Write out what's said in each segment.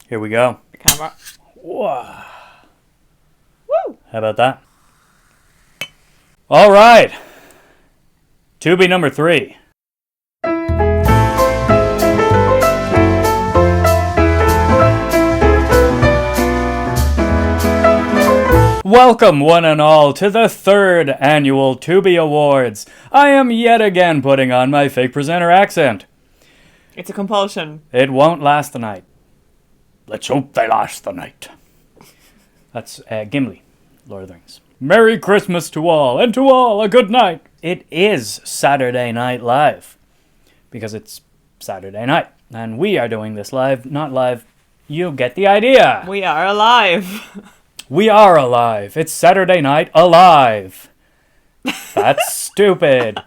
Here we go. The camera. Whoa. Woo! How about that? All right. Toobie number 3. Welcome, one and all, to the 3rd annual Toobie Awards. I am yet again putting on my fake presenter accent. It's a compulsion. It won't last the night. Let's hope they last the night. That's Gimli, Lord of the Rings. Merry Christmas to all, and to all a good night. It is Saturday Night Live, because it's Saturday night, and we are doing this live, not live. You get the idea. We are alive. We are alive. It's Saturday Night Alive. That's stupid.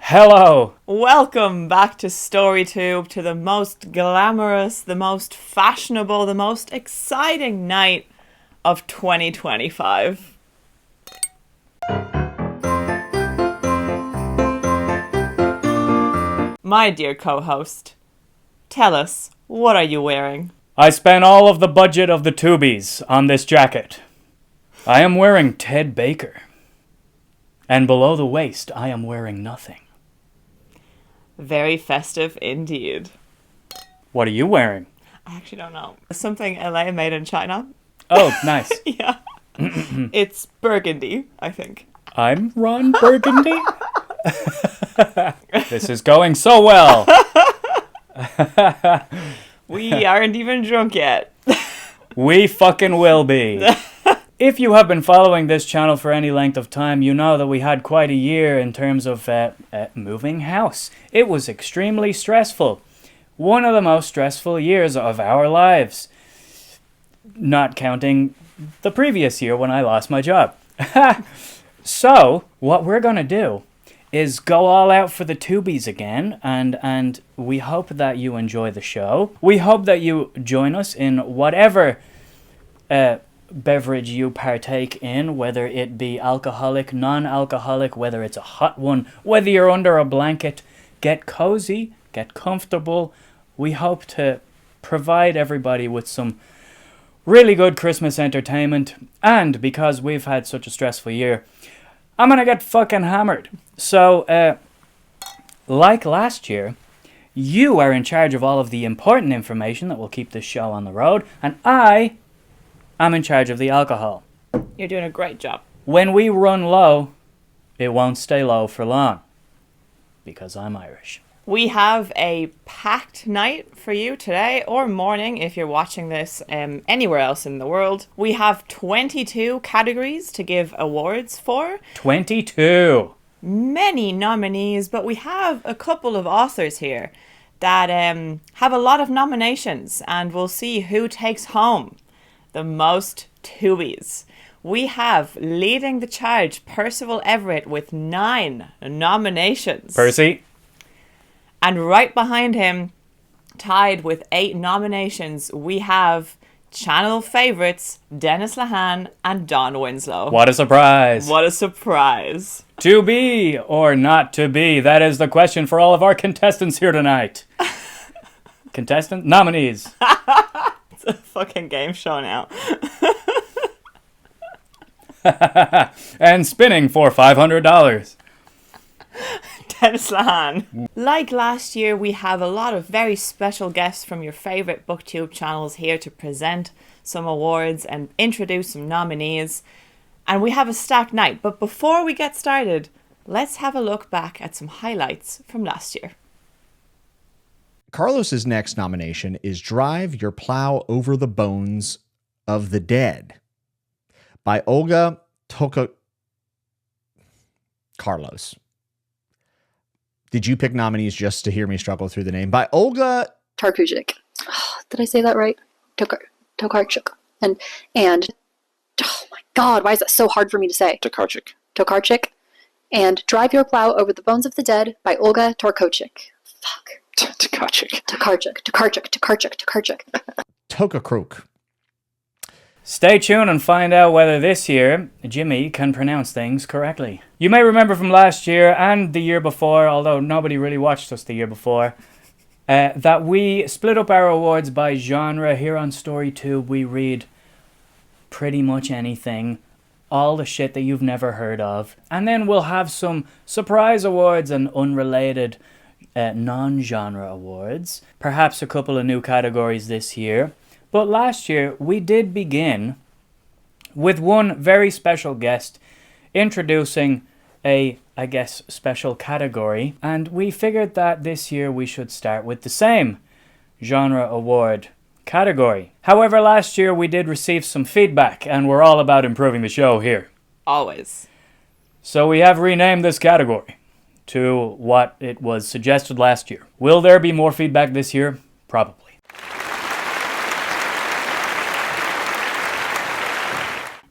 Hello. Welcome back to StoryToob, to the most glamorous, the most fashionable, the most exciting night of 2025. My dear co-host, tell us, what are you wearing? I spent all of the budget of the Toobies on this jacket. I am wearing Ted Baker. And below the waist, I am wearing nothing. Very festive indeed. What are you wearing? I actually don't know. Something LA made in China. Oh, nice. Yeah. It's burgundy, I think. I'm Ron Burgundy? This is going so well. We aren't even drunk yet. We fucking will be. If you have been following this channel for any length of time, you know that we had quite a year in terms of moving house. It was extremely stressful. One of the most stressful years of our lives. Not counting the previous year when I lost my job. So, what we're going to do is go all out for the Toobies again, and we hope that you enjoy the show. We hope that you join us in whatever beverage you partake in, whether it be alcoholic, non-alcoholic, whether it's a hot one, whether you're under a blanket. Get cozy, get comfortable. We hope to provide everybody with some really good Christmas entertainment, and because we've had such a stressful year, I'm gonna get fucking hammered. So, like last year, you are in charge of all of the important information that will keep this show on the road, and I am in charge of the alcohol. You're doing a great job. When we run low, it won't stay low for long, because I'm Irish. We have a packed night for you today, or morning if you're watching this anywhere else in the world. We have 22 categories to give awards for. 22! Many nominees, but we have a couple of authors here that have a lot of nominations, and we'll see who takes home the most Toobies. We have, leading the charge, Percival Everett with 9 nominations. Percy? And right behind him, tied with 8 nominations, we have channel favourites Dennis Lehane and Don Winslow. What a surprise! What a surprise. To be or not to be? That is the question for all of our contestants here tonight. Nominees. It's a fucking game show now. And spinning for $500. Dennis Lehane. Like last year, we have a lot of very special guests from your favourite Booktube channels here to present some awards and introduce some nominees. And we have a stacked night. But before we get started, let's have a look back at some highlights from last year. Carlos's next nomination is Drive Your Plow Over the Bones of the Dead by Olga Carlos. Did you pick nominees just to hear me struggle through the name? By Olga Tarkujic. Did I say that right? Tokarczuk. And oh my God, why is that so hard for me to say? Tokarczuk. And Drive Your Plow Over the Bones of the Dead by Olga Tokarczuk. Fuck. Tokarczuk. Tokakruk. Stay tuned and find out whether this year Jimmy can pronounce things correctly. You may remember from last year and the year before, although nobody really watched us the year before, that we split up our awards by genre. Here on StoryToob, we read pretty much anything, all the shit that you've never heard of. And then we'll have some surprise awards and unrelated non-genre awards. Perhaps a couple of new categories this year. But last year, we did begin with one very special guest introducing a, I guess, special category. And we figured that this year we should start with the same genre award category. However, last year we did receive some feedback, and we're all about improving the show here. Always. So we have renamed this category to what it was suggested last year. Will there be more feedback this year? Probably.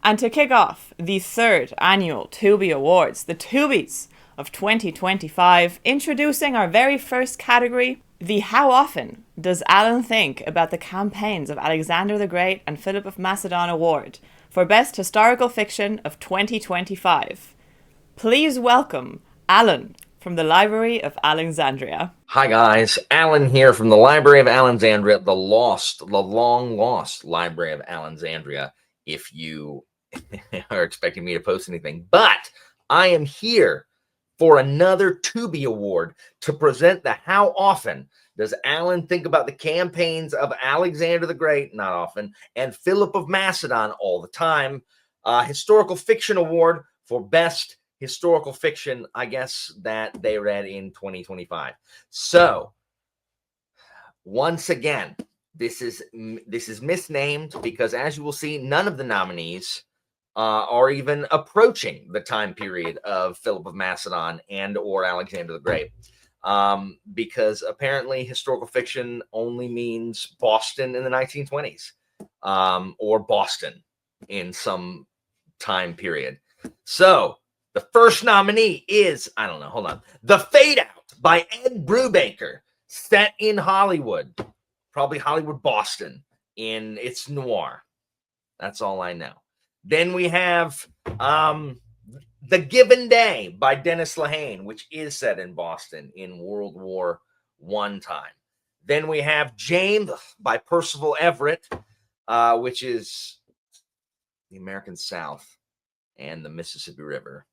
And to kick off the 3rd annual Toobie Awards, the Toobies of 2025, introducing our very first category, the How Often Does Alan Think About the Campaigns of Alexander the Great and Philip of Macedon Award for Best Historical Fiction of 2025. Please welcome Alan from the Library of Alexandria. Hi guys, Alan here from the Library of Alexandria, the long lost Library of Alexandria, if you are expecting me to post anything. But I am here for another Toobie Award to present the How Often Does Alan Think About the Campaigns of Alexander the Great, not often, and Philip of Macedon, all the time, Historical Fiction Award for Best Historical Fiction, I guess, that they read in 2025. So, once again, this is misnamed because, as you will see, none of the nominees are even approaching the time period of Philip of Macedon and or Alexander the Great, because apparently historical fiction only means Boston in the 1920s, or Boston in some time period. So the first nominee is, I don't know, hold on, The Fade Out by Ed Brubaker, set in Hollywood, probably Hollywood, Boston, in its noir. That's all I know. Then we have The Given Day by Dennis Lehane, which is set in Boston in World War I time. Then we have James by Percival Everett, which is the American South and the Mississippi River.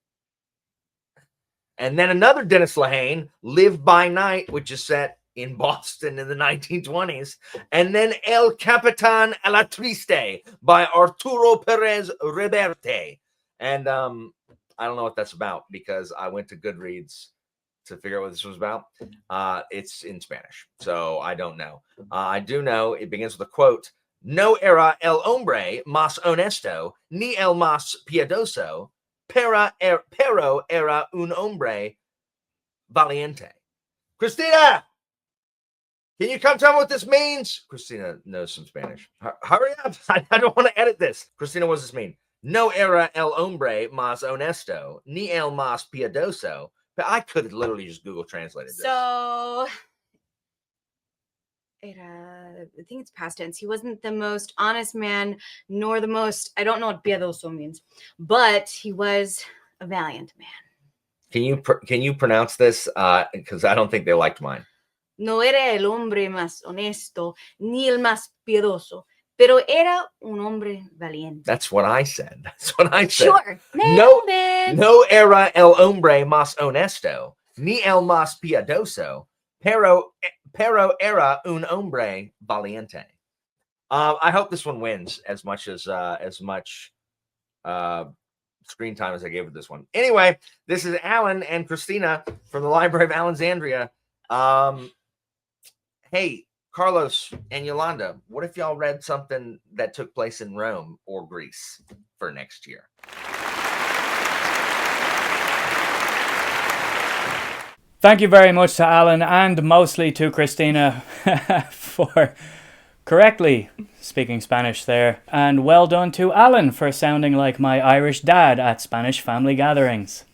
And then another Dennis Lehane, Live by Night, which is set in Boston in the 1920s. And then El Capitan a la Triste by Arturo Perez Reverte. And I don't know what that's about because I went to Goodreads to figure out what this was about. It's in Spanish, so I don't know. I do know it begins with a quote: "No era el hombre más honesto, ni el más piadoso, pero era un hombre valiente." Christina! Can you come tell me what this means? Christina knows some Spanish. Hurry up. I don't want to edit this. Christina, what does this mean? No era el hombre más honesto, ni el más piadoso. But I could have literally just Google translated this. So, I think it's past tense. He wasn't the most honest man, nor the most, I don't know what piadoso means, but he was a valiant man. Can you pronounce this? Because I don't think they liked mine. No era el hombre más honesto, ni el más piadoso, pero era un hombre valiente. That's what I said. That's what I said. Sure. No era el hombre más honesto, ni el más piadoso, pero era un hombre valiente. I hope this one wins as much screen time as I gave it this one. Anyway, this is Alan and Christina from the Library of Alexandria. Hey, Carlos and Yolanda, what if y'all read something that took place in Rome or Greece for next year? Thank you very much to Alan and mostly to Christina for correctly speaking Spanish there. And well done to Alan for sounding like my Irish dad at Spanish family gatherings.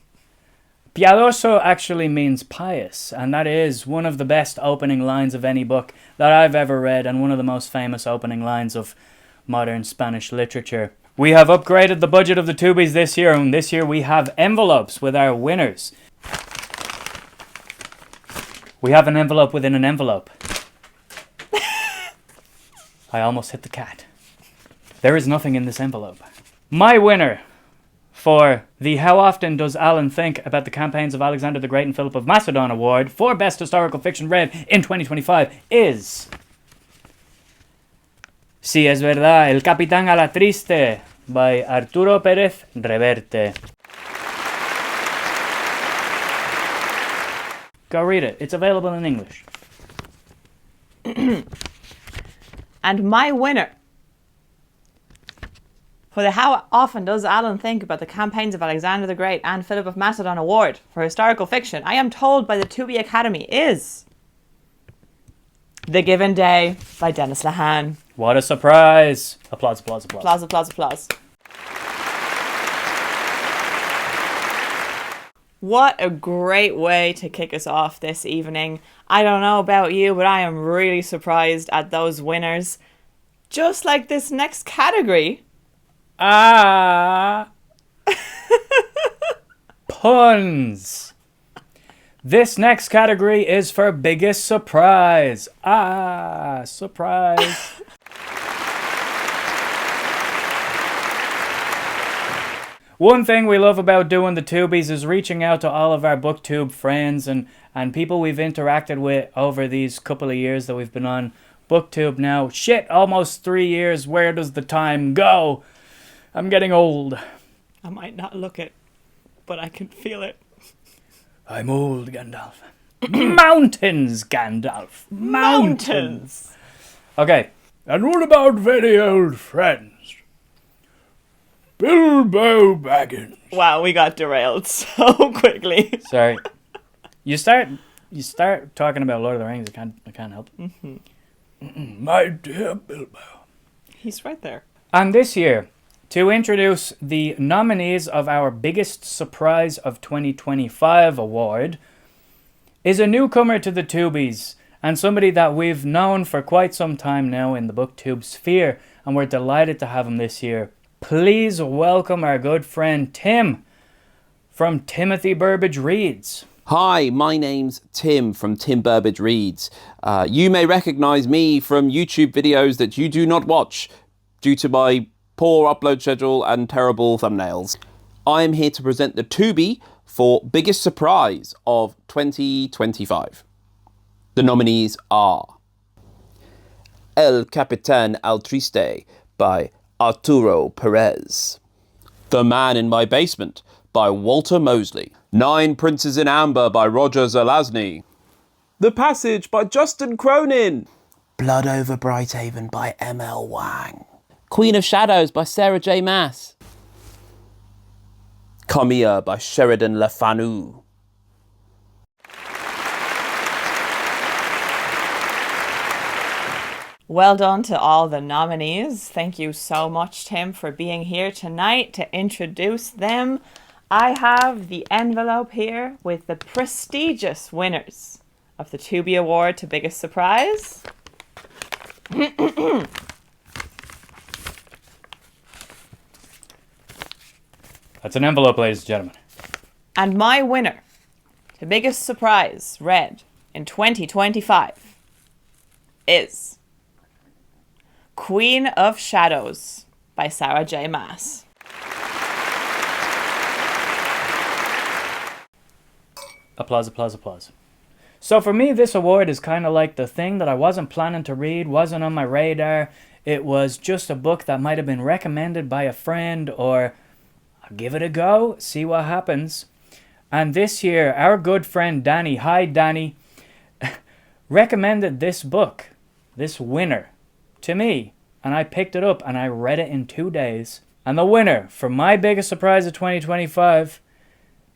Piadoso actually means pious, and that is one of the best opening lines of any book that I've ever read and one of the most famous opening lines of modern Spanish literature. We have upgraded the budget of the Toobies this year, and this year we have envelopes with our winners. We have an envelope within an envelope. I almost hit the cat. There is nothing in this envelope. My winner for the How Often Does Alan Think About the Campaigns of Alexander the Great and Philip of Macedon Award for Best Historical Fiction Read in 2025 is... Si es verdad, El Capitán a la Triste by Arturo Pérez Reverte. Go read it. It's available in English. And my winner for the How Often Does Alan Think About the Campaigns of Alexander the Great and Philip of Macedon Award for Historical Fiction, I am told by the Toobie Academy, is The Given Day by Dennis Lehane. What a surprise! Applause, applause, applause. Applause, applause, applause. What a great way to kick us off this evening. I don't know about you, but I am really surprised at those winners. Just like this next category. Puns. This next category is for biggest surprise. Surprise. One thing we love about doing the Toobies is reaching out to all of our Booktube friends and people we've interacted with over these couple of years that we've been on Booktube now. Shit, almost 3 years. Where does the time go? I'm getting old. I might not look it, but I can feel it. I'm old, Gandalf. Mountains, Gandalf. Mountains. Okay. And what about very old friends? Bilbo Baggins. Wow, we got derailed so quickly. Sorry. You start talking about Lord of the Rings, I can't help it. Mm-hmm. My dear Bilbo. He's right there. And this year, to introduce the nominees of our Biggest Surprise of 2025 award, is a newcomer to the Toobies, and somebody that we've known for quite some time now in the Booktube sphere, and we're delighted to have him this year. Please welcome our good friend Tim from Timothy Burbage Reads. Hi, my name's Tim from Tim Burbage Reads. You may recognise me from YouTube videos that you do not watch due to my poor upload schedule and terrible thumbnails. I am here to present the Toobie for Biggest Surprise of 2025. The nominees are El Capitán al Triste by Arturo Perez. The Man in My Basement by Walter Mosley. 9 Princes in Amber by Roger Zelazny. The Passage by Justin Cronin. Blood over Brighthaven by M.L. Wang. Queen of Shadows by Sarah J. Maas. Camilla by Sheridan Le Fanu. Well done to all the nominees. Thank you so much, Tim, for being here tonight to introduce them. I have the envelope here with the prestigious winners of the Toobie Award to Biggest Surprise. That's an envelope, ladies and gentlemen. And my winner to Biggest Surprise read in 2025 is Queen of Shadows by Sarah J. Maas. Applause, applause, applause. So for me, this award is kind of like the thing that I wasn't planning to read, wasn't on my radar. It was just a book that might have been recommended by a friend, or I'll give it a go, see what happens. And this year, our good friend Danny, hi Danny, recommended this book, this winner, to me. And I picked it up and I read it in 2 days. And the winner for my biggest surprise of 2025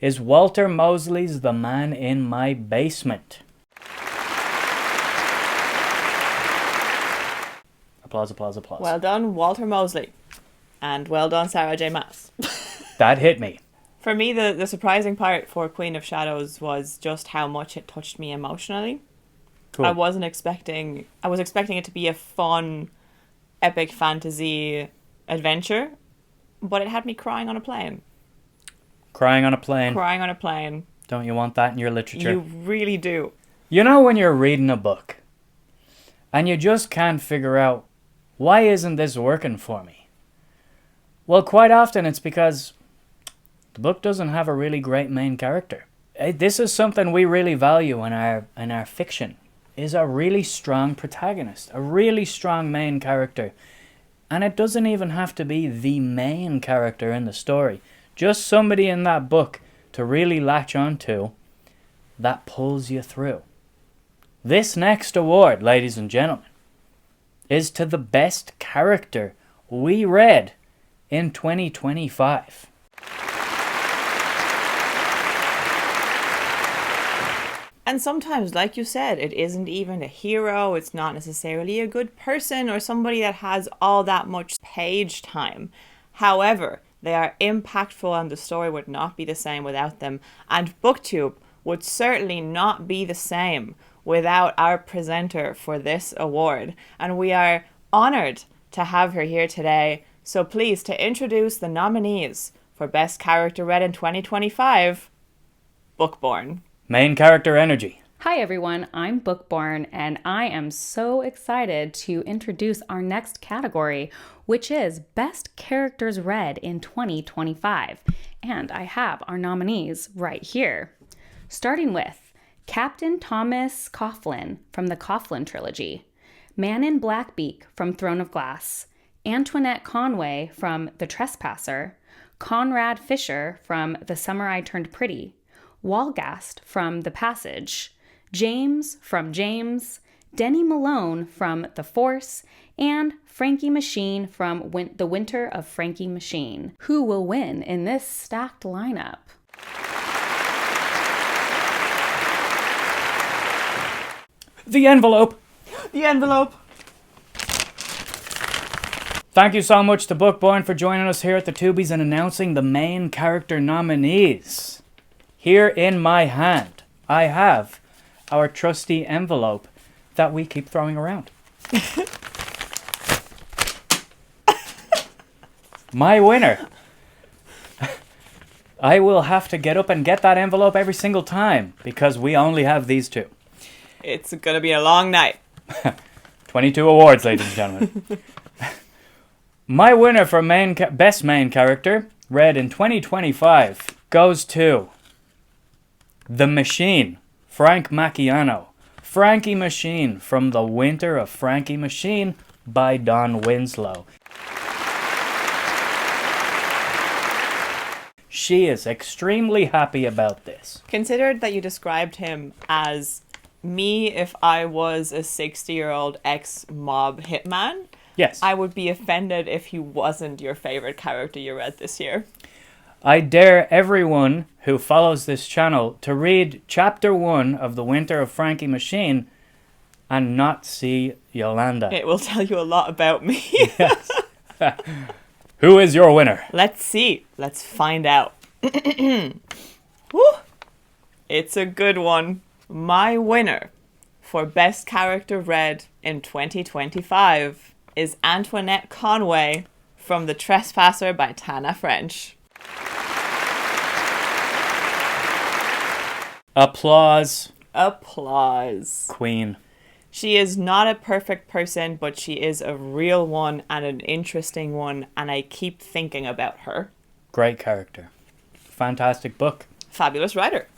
is Walter Mosley's The Man in My Basement. Applause, applause, applause. Well done, Walter Mosley. And well done, Sarah J. Maas. That hit me. For me, the surprising part for Queen of Shadows was just how much it touched me emotionally. Cool. I was expecting it to be a fun, epic fantasy adventure, but it had me crying on a plane. Crying on a plane. Crying on a plane. Don't you want that in your literature? You really do. You know when you're reading a book and you just can't figure out Why isn't this working for me? Well, quite often it's because the book doesn't have a really great main character. This is something we really value in our fiction, is a really strong protagonist, a really strong main character. And it doesn't even have to be the main character in the story. Just somebody in that book to really latch onto that pulls you through. This next award, ladies and gentlemen, is to the best character we read in 2025. And sometimes, like you said, it isn't even a hero, it's not necessarily a good person or somebody that has all that much page time. However, they are impactful and the story would not be the same without them. And Booktube would certainly not be the same without our presenter for this award. And we are honoured to have her here today. So please, to introduce the nominees for Best Character Read in 2025, Bookborn. Main character energy. Hi everyone, I'm Bookborn and I am so excited to introduce our next category, which is Best Characters Read in 2025. And I have our nominees right here. Starting with Captain Thomas Coughlin from the Coughlin trilogy, Man in Blackbeak from Throne of Glass, Antoinette Conway from The Trespasser, Conrad Fisher from The Summer I Turned Pretty, Walgast from The Passage, James from James, Denny Malone from The Force, and Frankie Machine from The Winter of Frankie Machine. Who will win in this stacked lineup? The envelope. The envelope. Thank you so much to Bookborn for joining us here at the Toobies and announcing the main character nominees. Here in my hand, I have our trusty envelope that we keep throwing around. My winner. I will have to get up and get that envelope every single time because we only have these two. It's going to be a long night. 22 awards, ladies and gentlemen. My winner for Best Main Character, read in 2025, goes to The Machine, Frank Macchiano. Frankie Machine from The Winter of Frankie Machine by Don Winslow. She is extremely happy about this. Considered that you described him as me if I was a 60-year-old ex-mob hitman. Yes. I would be offended if he wasn't your favorite character you read this year. I dare everyone who follows this channel to read Chapter 1 of The Winter of Frankie Machine and not see Yolanda. It will tell you a lot about me. Yes. Who is your winner? Let's see. Let's find out. Woo! It's a good one. My winner for Best Character Read in 2025 is Antoinette Conway from The Trespasser by Tana French. Applause. Applause. Queen. She is not a perfect person, but she is a real one and an interesting one, and I keep thinking about her. Great character. Fantastic book. Fabulous writer.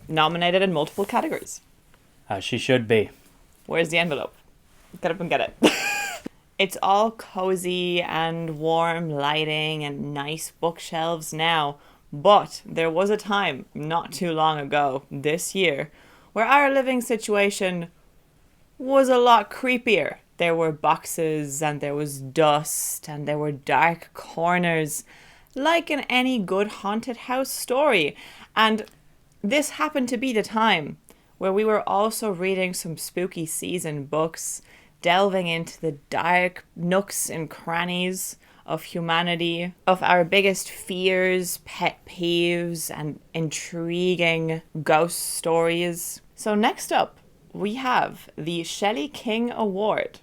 Nominated in multiple categories. As she should be. Where's the envelope? Get up and get it. It's all cozy and warm lighting and nice bookshelves now, but there was a time not too long ago, this year, where our living situation was a lot creepier. There were boxes and there was dust and there were dark corners, like in any good haunted house story. And this happened to be the time where we were also reading some spooky season books, delving into the dark nooks and crannies of humanity, of our biggest fears, pet peeves, and intriguing ghost stories. So next up, we have the Shelley King Award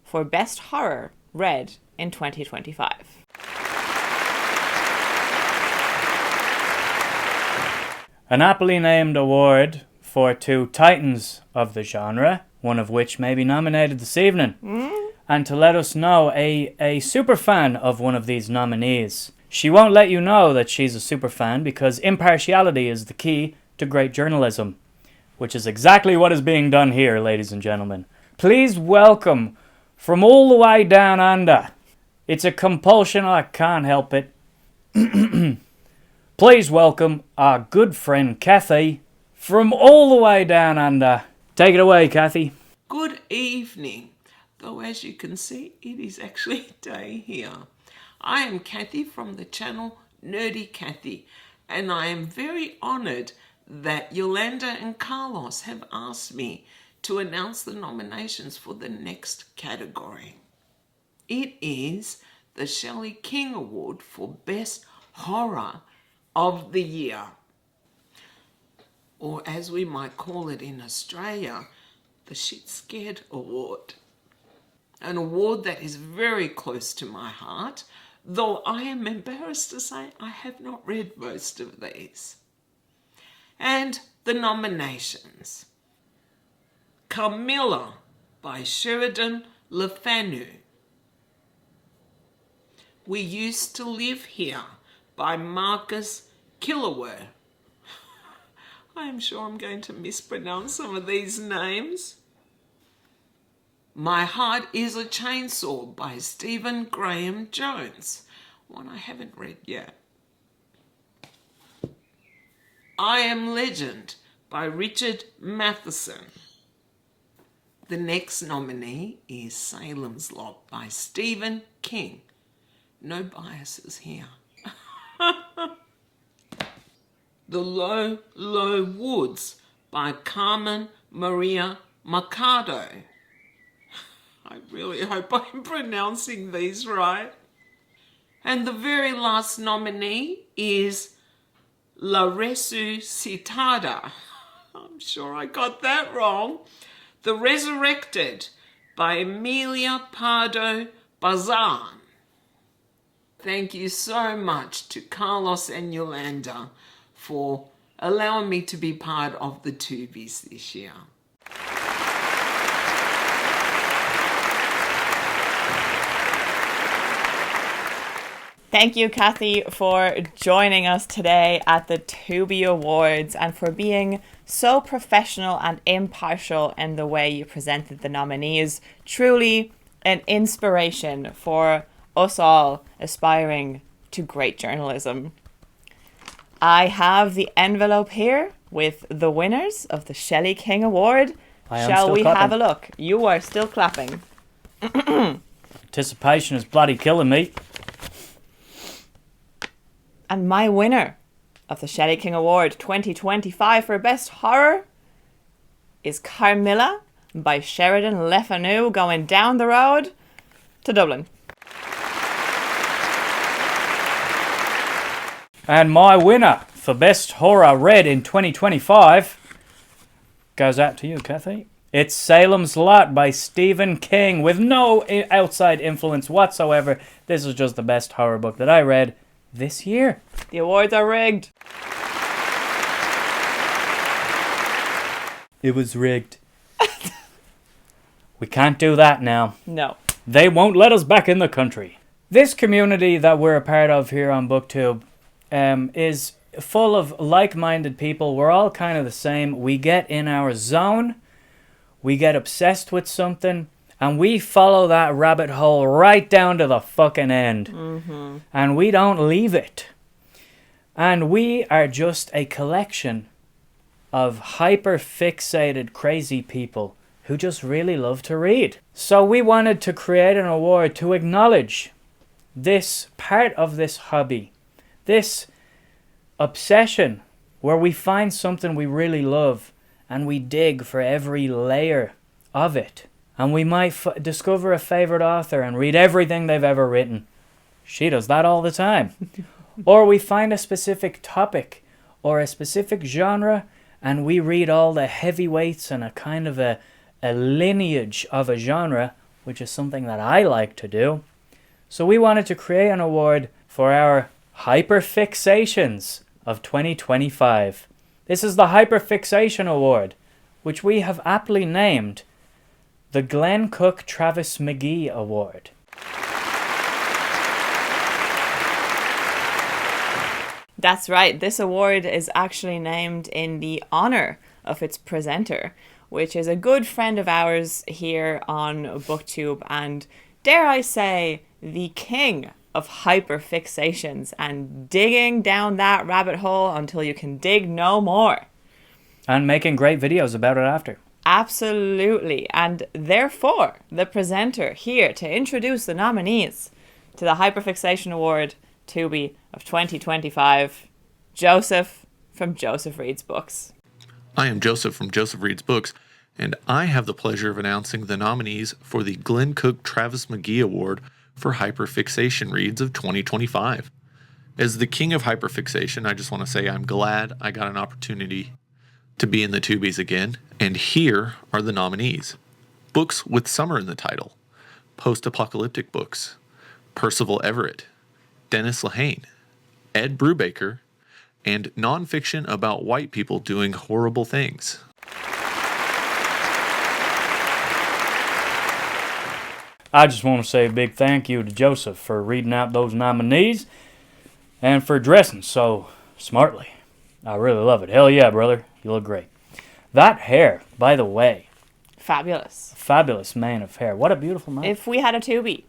for Best Horror Read in 2025. An aptly named award for two titans of the genre, one of which may be nominated this evening. and to let us know a super fan of one of these nominees. She won't let you know that she's a super fan because impartiality is the key to great journalism, which is exactly what is being done here, ladies and gentlemen. Please welcome, from all the way down under, it's a compulsion, I can't help it. Please welcome our good friend Kathy, from all the way down under. Take it away, Kathy. Good evening, though as you can see, it is actually day here. I am Kathy from the channel Nerdy Kathy, and I am very honoured that Yolanda and Carlos have asked me to announce the nominations for the next category. It is the Shelley King Award for Best Horror of the Year, or as we might call it in Australia, the Shit Scared Award. An award that is very close to my heart, though I am embarrassed to say I have not read most of these. And the nominations: Camilla by Sheridan Le Fanu, We Used to Live Here by Marcus Killower. I'm sure I'm going to mispronounce some of these names. My Heart is a Chainsaw by Stephen Graham Jones, one I haven't read yet. I Am Legend by Richard Matheson. The next nominee is Salem's Lot by Stephen King. No biases here. The Low, Low Woods by Carmen Maria Mercado. I really hope I'm pronouncing these right. And the very last nominee is La Resucitada. I'm sure I got that wrong. The Resurrected by Emilia Pardo Bazan. Thank you so much to Carlos and Yolanda for allowing me to be part of the Toobies this year. Thank you, Kathy, for joining us today at the Toobie Awards and for being so professional and impartial in the way you presented the nominees. Truly an inspiration for us all aspiring to great journalism. I have the envelope here with the winners of the Shelley King Award. Shall we have a look? You are still clapping. Anticipation is bloody killing me. And my winner of the Shelley King Award 2025 for Best Horror is Carmilla by Sheridan Le Fanu, going down the road to Dublin. And my winner for Best Horror Read in 2025 goes out to you, Kathy. It's Salem's Lot by Stephen King, with no outside influence whatsoever. This is just the best horror book that I read this year. The awards are rigged. It was rigged. We can't do that now. No. They won't let us back in the country. This community that we're a part of here on Booktube is full of like-minded people. We're all kind of the same. We get in our zone, we get obsessed with something, and we follow that rabbit hole right down to the fucking end. Mm-hmm. And we don't leave it. And we are just a collection of hyper-fixated crazy people who just really love to read. So we wanted to create an award to acknowledge this part of this hobby, this obsession where we find something we really love and we dig for every layer of it. And we might discover a favorite author and read everything they've ever written. She does that all the time. Or we find a specific topic or a specific genre and we read all the heavyweights and a kind of a lineage of a genre, which is something that I like to do. So we wanted to create an award for our Hyperfixations of 2025. This is the Hyperfixation Award, which we have aptly named the Glenn Cook Travis McGee Award. That's right, this award is actually named in the honor of its presenter, which is a good friend of ours here on Booktube and, dare I say, the king of hyperfixations and digging down that rabbit hole until you can dig no more. And making great videos about it after. Absolutely, and therefore the presenter here to introduce the nominees to the Hyperfixation Award Toobie of 2025, Joseph from Joseph Reads Books. I am Joseph from Joseph Reads Books, and I have the pleasure of announcing the nominees for the Glenn Cook Travis McGee Award for Hyperfixation Reads of 2025. As the king of hyperfixation, I just want to say I'm glad I got an opportunity to be in the Toobies again, and here are the nominees. Books with summer in the title: Post-apocalyptic books, Percival Everett, Dennis Lehane, Ed Brubaker, and nonfiction about white people doing horrible things. I just want to say a big thank you to Joseph for reading out those nominees and for dressing so smartly. I really love it. Hell yeah, brother. You look great. That hair, by the way. Fabulous. Fabulous mane of hair. What a beautiful man. If we had a Toobie,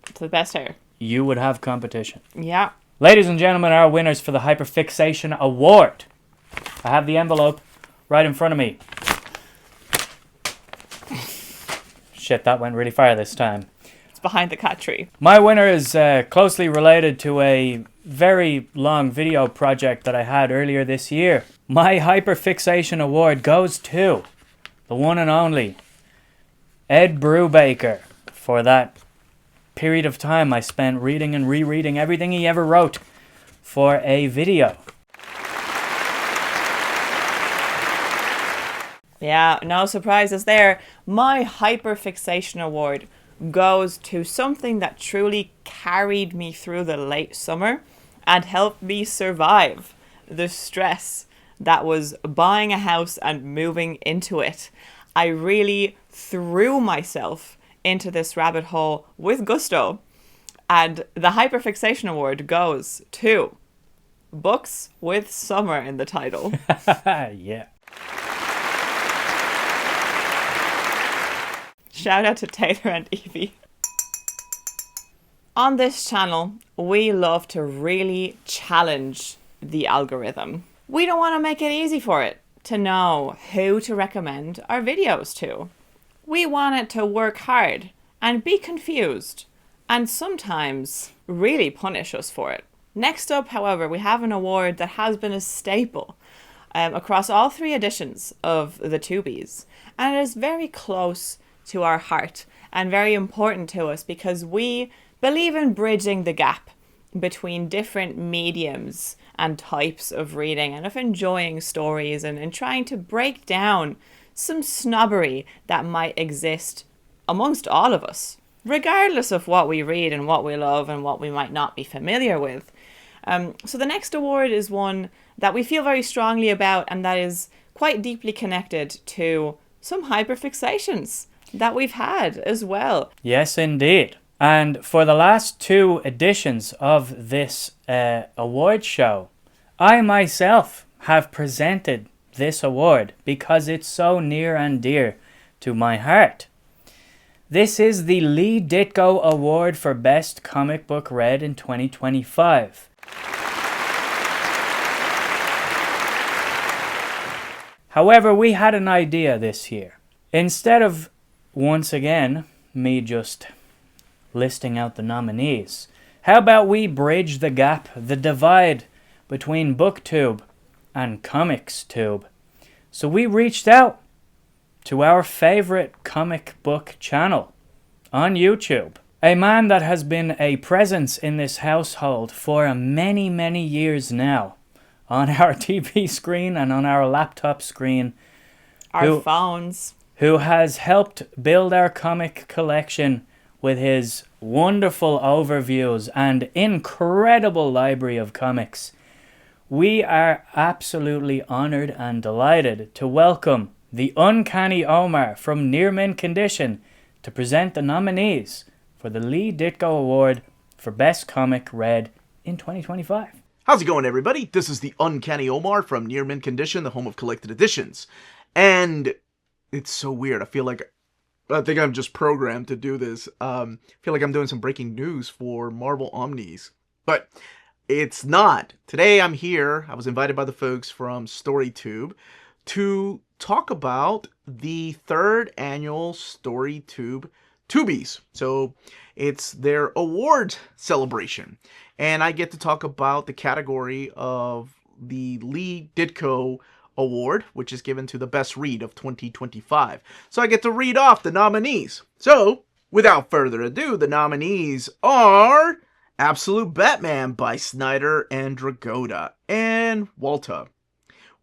it's the best hair. You would have competition. Yeah. Ladies and gentlemen, our winners for the Hyperfixation Award. I have the envelope right in front of me. Shit, that went really far this time. It's behind the cat tree. My winner is closely related to a very long video project that I had earlier this year. My Hyperfixation Award goes to the one and only Ed Brubaker for that period of time I spent reading and rereading everything he ever wrote for a video. Yeah, no surprises there. My Hyperfixation Award goes to something that truly carried me through the late summer and helped me survive the stress that was buying a house and moving into it. I really threw myself into this rabbit hole with gusto, and the Hyperfixation Award goes to Books with Summer in the title. Yeah. Shout out to Taylor and Evie. On this channel, we love to really challenge the algorithm. We don't want to make it easy for it to know who to recommend our videos to. We want it to work hard and be confused and sometimes really punish us for it. Next up, however, we have an award that has been a staple across all 3 editions of the Toobies, and it is very close to our heart and very important to us because we believe in bridging the gap between different mediums and types of reading and of enjoying stories and trying to break down some snobbery that might exist amongst all of us, regardless of what we read and what we love and what we might not be familiar with. So the next award is one that we feel very strongly about and that is quite deeply connected to some hyperfixations that we've had as well. Yes, indeed. And for the last 2 editions of this award show, I myself have presented this award because it's so near and dear to my heart. This is the Lee Ditko Award for Best Comic Book Read in 2025. However, we had an idea this year. Instead of, once again, me just listing out the nominees, how about we bridge the gap, the divide between Booktube and ComicsTube? So we reached out to our favorite comic book channel on YouTube, a man that has been a presence in this household for many, many years now, on our TV screen and on our laptop screen. Our phones. Who has helped build our comic collection with his wonderful overviews and incredible library of comics. We are absolutely honored and delighted to welcome the Uncanny Omar from Near Mint Condition to present the nominees for the Lee Ditko Award for Best Comic Read in 2025. How's it going, everybody? This is the Uncanny Omar from Near Mint Condition, the home of collected editions. And it's so weird. I think I'm just programmed to do this. I feel like I'm doing some breaking news for Marvel Omnis. But it's not. Today I'm here. I was invited by the folks from StoryToob to talk about the 3rd annual StoryToob Toobies. So it's their award celebration. And I get to talk about the category of the Lee Ditko Award, which is given to the best read of 2025. So I get to read off the nominees. So, without further ado, the nominees are Absolute Batman by Snyder and Dragotta and Walter.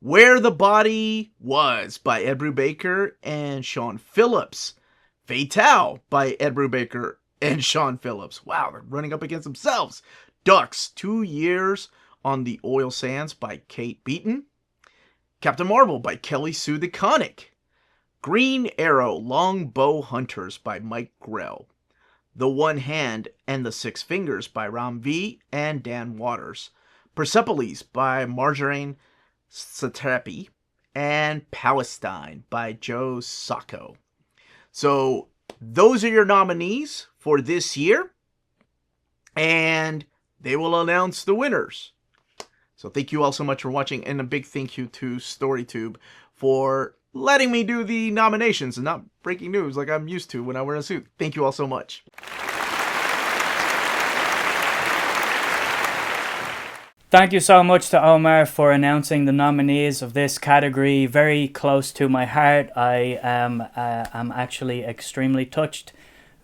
Where the Body Was by Ed Brubaker and Sean Phillips. Fatale by Ed Brubaker and Sean Phillips. Wow, they're running up against themselves. Ducks, 2 Years on the Oil Sands by Kate Beaton. Captain Marvel by Kelly Sue DeConnick. Green Arrow, Long Bow Hunters by Mike Grell. The One Hand and the Six Fingers by Ram V and Dan Waters. Persepolis by Margarine Satrapi. And Palestine by Joe Sacco. So those are your nominees for this year. And they will announce the winners. So thank you all so much for watching, and a big thank you to StoryToob for letting me do the nominations and not breaking news like I'm used to when I wear a suit. Thank you all so much. Thank you so much to Omar for announcing the nominees of this category. Very close to my heart. I am actually extremely touched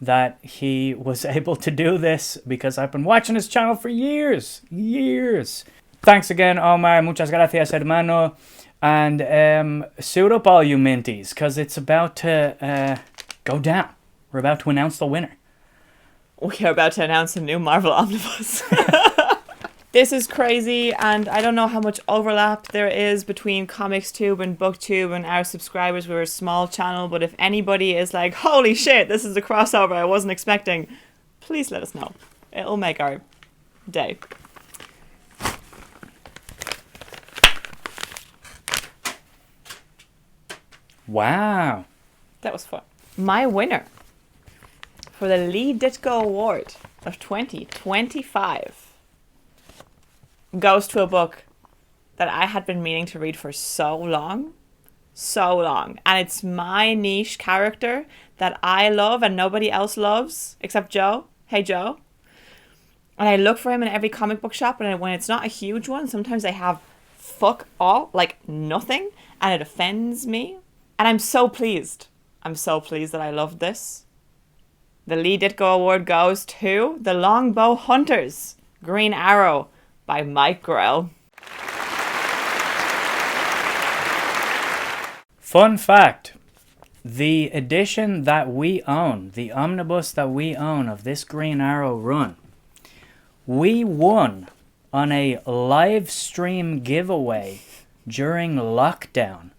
that he was able to do this because I've been watching his channel for years. Thanks again, Omar. Muchas gracias, hermano. And suit up all you minties, because it's about to go down. We're about to announce the winner. We are about to announce a new Marvel Omnibus. This is crazy, and I don't know how much overlap there is between ComicsTube and BookTube and our subscribers. We're a small channel, but if anybody is like, holy shit, this is a crossover I wasn't expecting, please let us know. It'll make our day. Wow. That was fun. My winner for the Lee Ditko Award of 2025 goes to a book that I had been meaning to read for so long. And it's my niche character that I love and nobody else loves except Joe. Hey, Joe. And I look for him in every comic book shop, and when it's not a huge one, sometimes they have fuck all, like nothing, and it offends me. And I'm so pleased. That I loved this. The Lee Ditko Award goes to The Longbow Hunters, Green Arrow by Mike Grell. Fun fact, the edition that we own, the omnibus that we own of this Green Arrow run, we won on a live stream giveaway during lockdown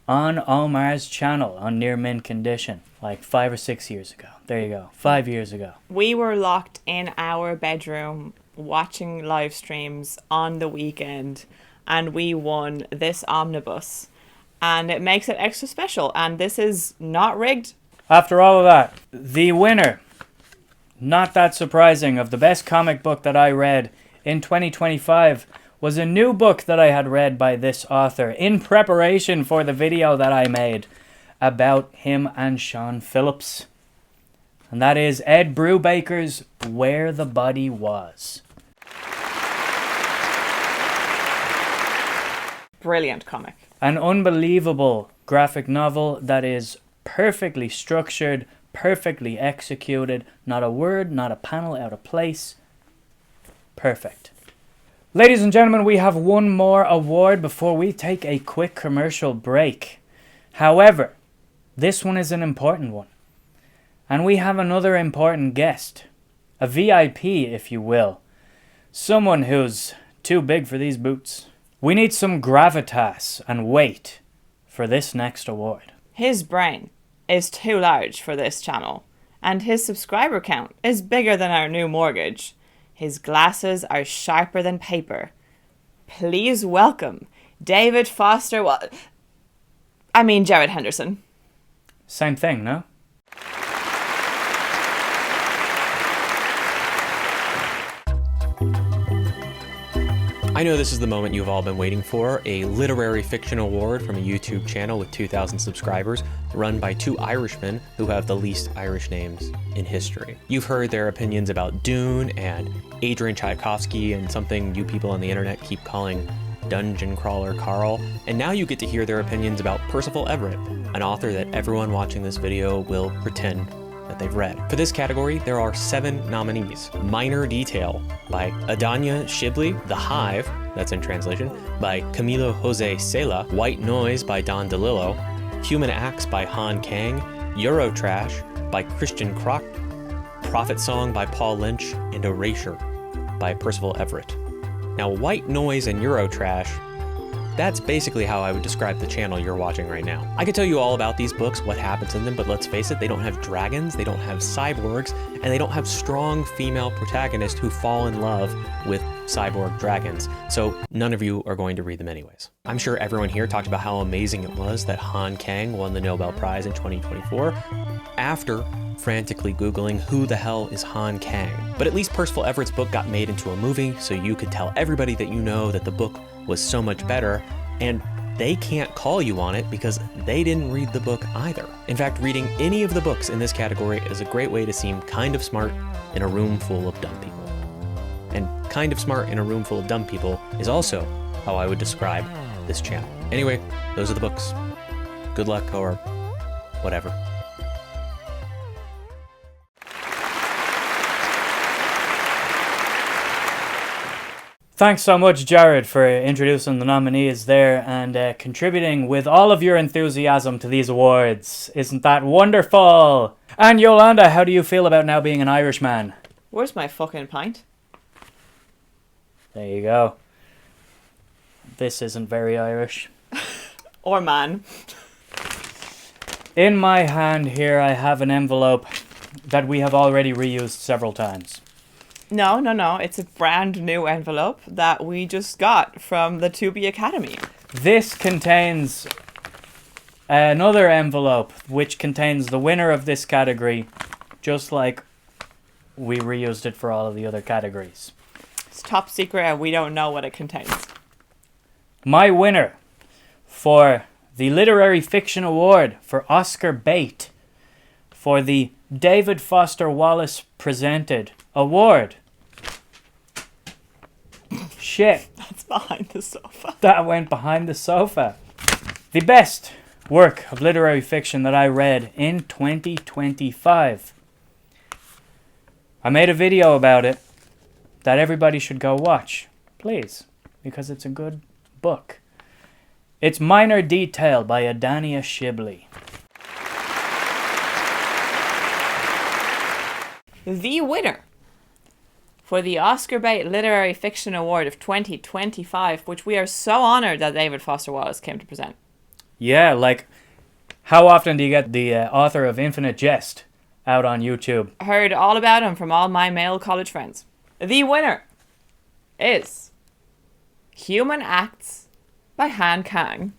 on Omar's channel on Near Mint Condition, like 5 or 6 years ago. There you go, 5 years ago. We were locked in our bedroom watching live streams on the weekend, and we won this omnibus, and it makes it extra special, and this is not rigged. After all of that, the winner, not that surprising, of the best comic book that I read in 2025 was a new book that I had read by this author in preparation for the video that I made about him and Sean Phillips. And that is Ed Brubaker's Where the Body Was. Brilliant comic. An unbelievable graphic novel that is perfectly structured, perfectly executed, not a word, not a panel out of place. Perfect. Ladies and gentlemen, we have one more award before we take a quick commercial break. However, this one is an important one. And we have another important guest. A VIP, if you will. Someone who's too big for these boots. We need some gravitas and weight for this next award. His brain is too large for this channel, and his subscriber count is bigger than our new mortgage. His glasses are sharper than paper. Please welcome David Foster Jared Henderson. Same thing, no? I know this is the moment you've all been waiting for, a literary fiction award from a YouTube channel with 2,000 subscribers, run by two Irishmen who have the least Irish names in history. You've heard their opinions about Dune and Adrian Tchaikovsky and something you people on the internet keep calling Dungeon Crawler Carl, and now you get to hear their opinions about Percival Everett, an author that everyone watching this video will pretend that they've read. For this category, there are 7 nominees. Minor Detail by Adanya Shibli, The Hive, that's in translation, by Camilo Jose Sela, White Noise by Don DeLillo, Human Acts by Han Kang, Eurotrash by Christian Kroc, Prophet Song by Paul Lynch, and Erasure by Percival Everett. Now, White Noise and Eurotrash, that's basically how I would describe the channel you're watching right now. I could tell you all about these books, what happens in them, but let's face it, they don't have dragons, they don't have cyborgs, and they don't have strong female protagonists who fall in love with cyborg dragons, so none of you are going to read them anyways. I'm sure everyone here talked about how amazing it was that Han Kang won the Nobel Prize in 2024 after frantically Googling who the hell is Han Kang. But at least Percival Everett's book got made into a movie, so you could tell everybody that you know that the book was so much better, and they can't call you on it because they didn't read the book either. In fact, reading any of the books in this category is a great way to seem kind of smart in a room full of dumb people. And kind of smart in a room full of dumb people is also how I would describe this channel. Anyway, those are the books. Good luck, or whatever. Thanks so much, Jared, for introducing the nominees there and contributing with all of your enthusiasm to these awards. Isn't that wonderful? And Yolanda, how do you feel about now being an Irishman? Where's my fucking pint? There you go. This isn't very Irish. Or man. In my hand here, I have an envelope that we have already reused several times. No. It's a brand new envelope that we just got from the Toobie Academy. This contains another envelope, which contains the winner of this category, just like we reused it for all of the other categories. It's top secret and we don't know what it contains. My winner for the Literary Fiction Award for Oscar Bate for the David Foster Wallace Presented Award. Shit. That's behind the sofa. That went behind the sofa. The best work of literary fiction that I read in 2025. I made a video about it that everybody should go watch, please, because it's a good book. It's Minor Detail by Adanya Shibli. The winner for the Oscar Bate Literary Fiction Award of 2025, which we are so honored that David Foster Wallace came to present. Yeah, like, how often do you get the author of Infinite Jest out on YouTube? I heard all about him from all my male college friends. The winner is Human Acts by Han Kang.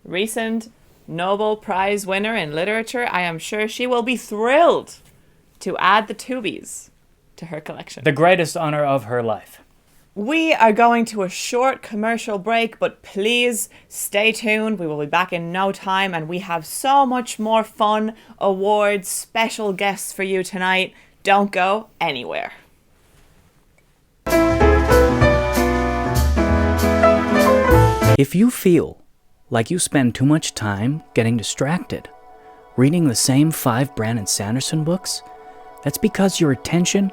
Recent Nobel Prize winner in literature, I am sure she will be thrilled to add the Toobies to her collection. The greatest honor of her life. We are going to a short commercial break, but please stay tuned. We will be back in no time, and we have so much more fun, awards, special guests for you tonight. Don't go anywhere. If you feel like you spend too much time getting distracted, reading the same 5 Brandon Sanderson books, that's because your attention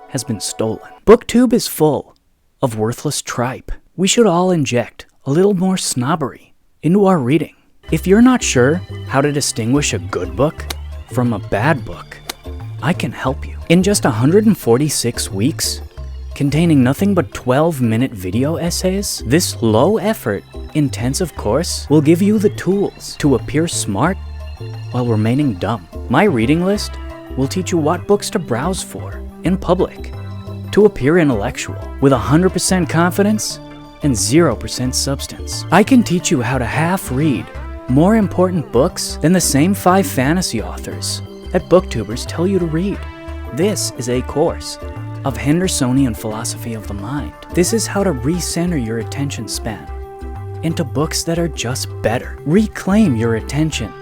has been stolen. Booktube is full of worthless tripe. We should all inject a little more snobbery into our reading. If you're not sure how to distinguish a good book from a bad book, I can help you. In just 146 weeks, containing nothing but 12-minute video essays? This low-effort, intensive course will give you the tools to appear smart while remaining dumb. My reading list will teach you what books to browse for in public to appear intellectual with 100% confidence and 0% substance. I can teach you how to half-read more important books than the same 5 fantasy authors that booktubers tell you to read. This is a course of Hendersonian philosophy of the mind. This is how to recenter your attention span into books that are just better. Reclaim your attention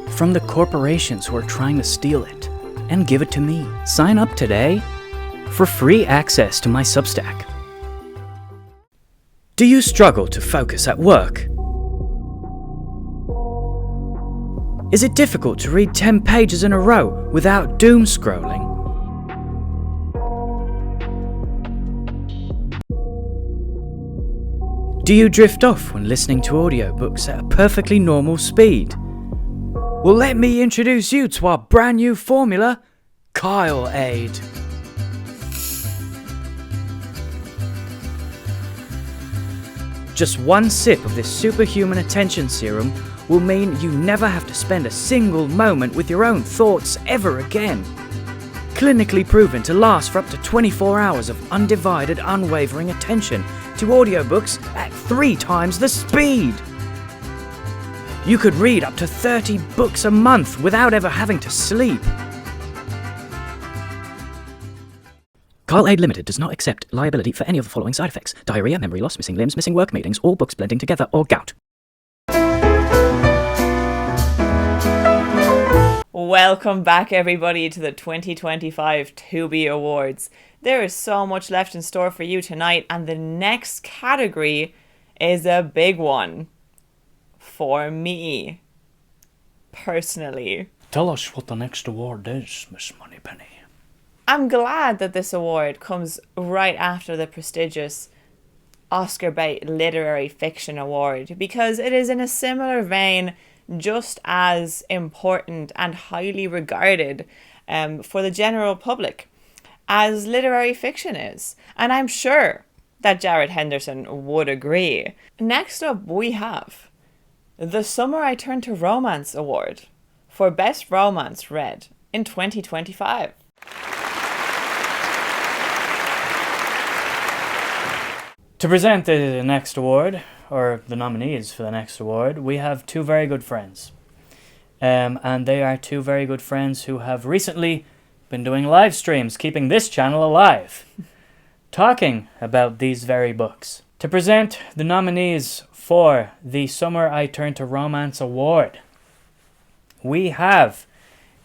from the corporations who are trying to steal it and give it to me. Sign up today for free access to my Substack. Do you struggle to focus at work? Is it difficult to read 10 pages in a row without doom scrolling? Do you drift off when listening to audiobooks at a perfectly normal speed? Well, let me introduce you to our brand new formula, Kyle Aid. Just one sip of this superhuman attention serum will mean you never have to spend a single moment with your own thoughts ever again. Clinically proven to last for up to 24 hours of undivided, unwavering attention to audiobooks at 3 times the speed. You could read up to 30 books a month without ever having to sleep. Kyle Aid Limited does not accept liability for any of the following side effects: diarrhea, memory loss, missing limbs, missing work meetings, all books blending together, or gout. Welcome back, everybody, to the 2025 Toobie Awards. There is so much left in store for you tonight, and the next category is a big one. For me, personally. Tell us what the next award is, Miss Moneypenny. I'm glad that this award comes right after the prestigious Oscar bait Literary Fiction Award, because it is in a similar vein, just as important and highly regarded for the general public as literary fiction is. And I'm sure that Jared Henderson would agree. Next up, we have the Summer I Turned to Romance Award for Best Romance Read in 2025. To present the next award, or the nominees for the next award, we have 2 very good friends. And they are 2 very good friends who have recently been doing live streams, keeping this channel alive, talking about these very books. To present the nominees for the Summer I Turned to Romance Award, we have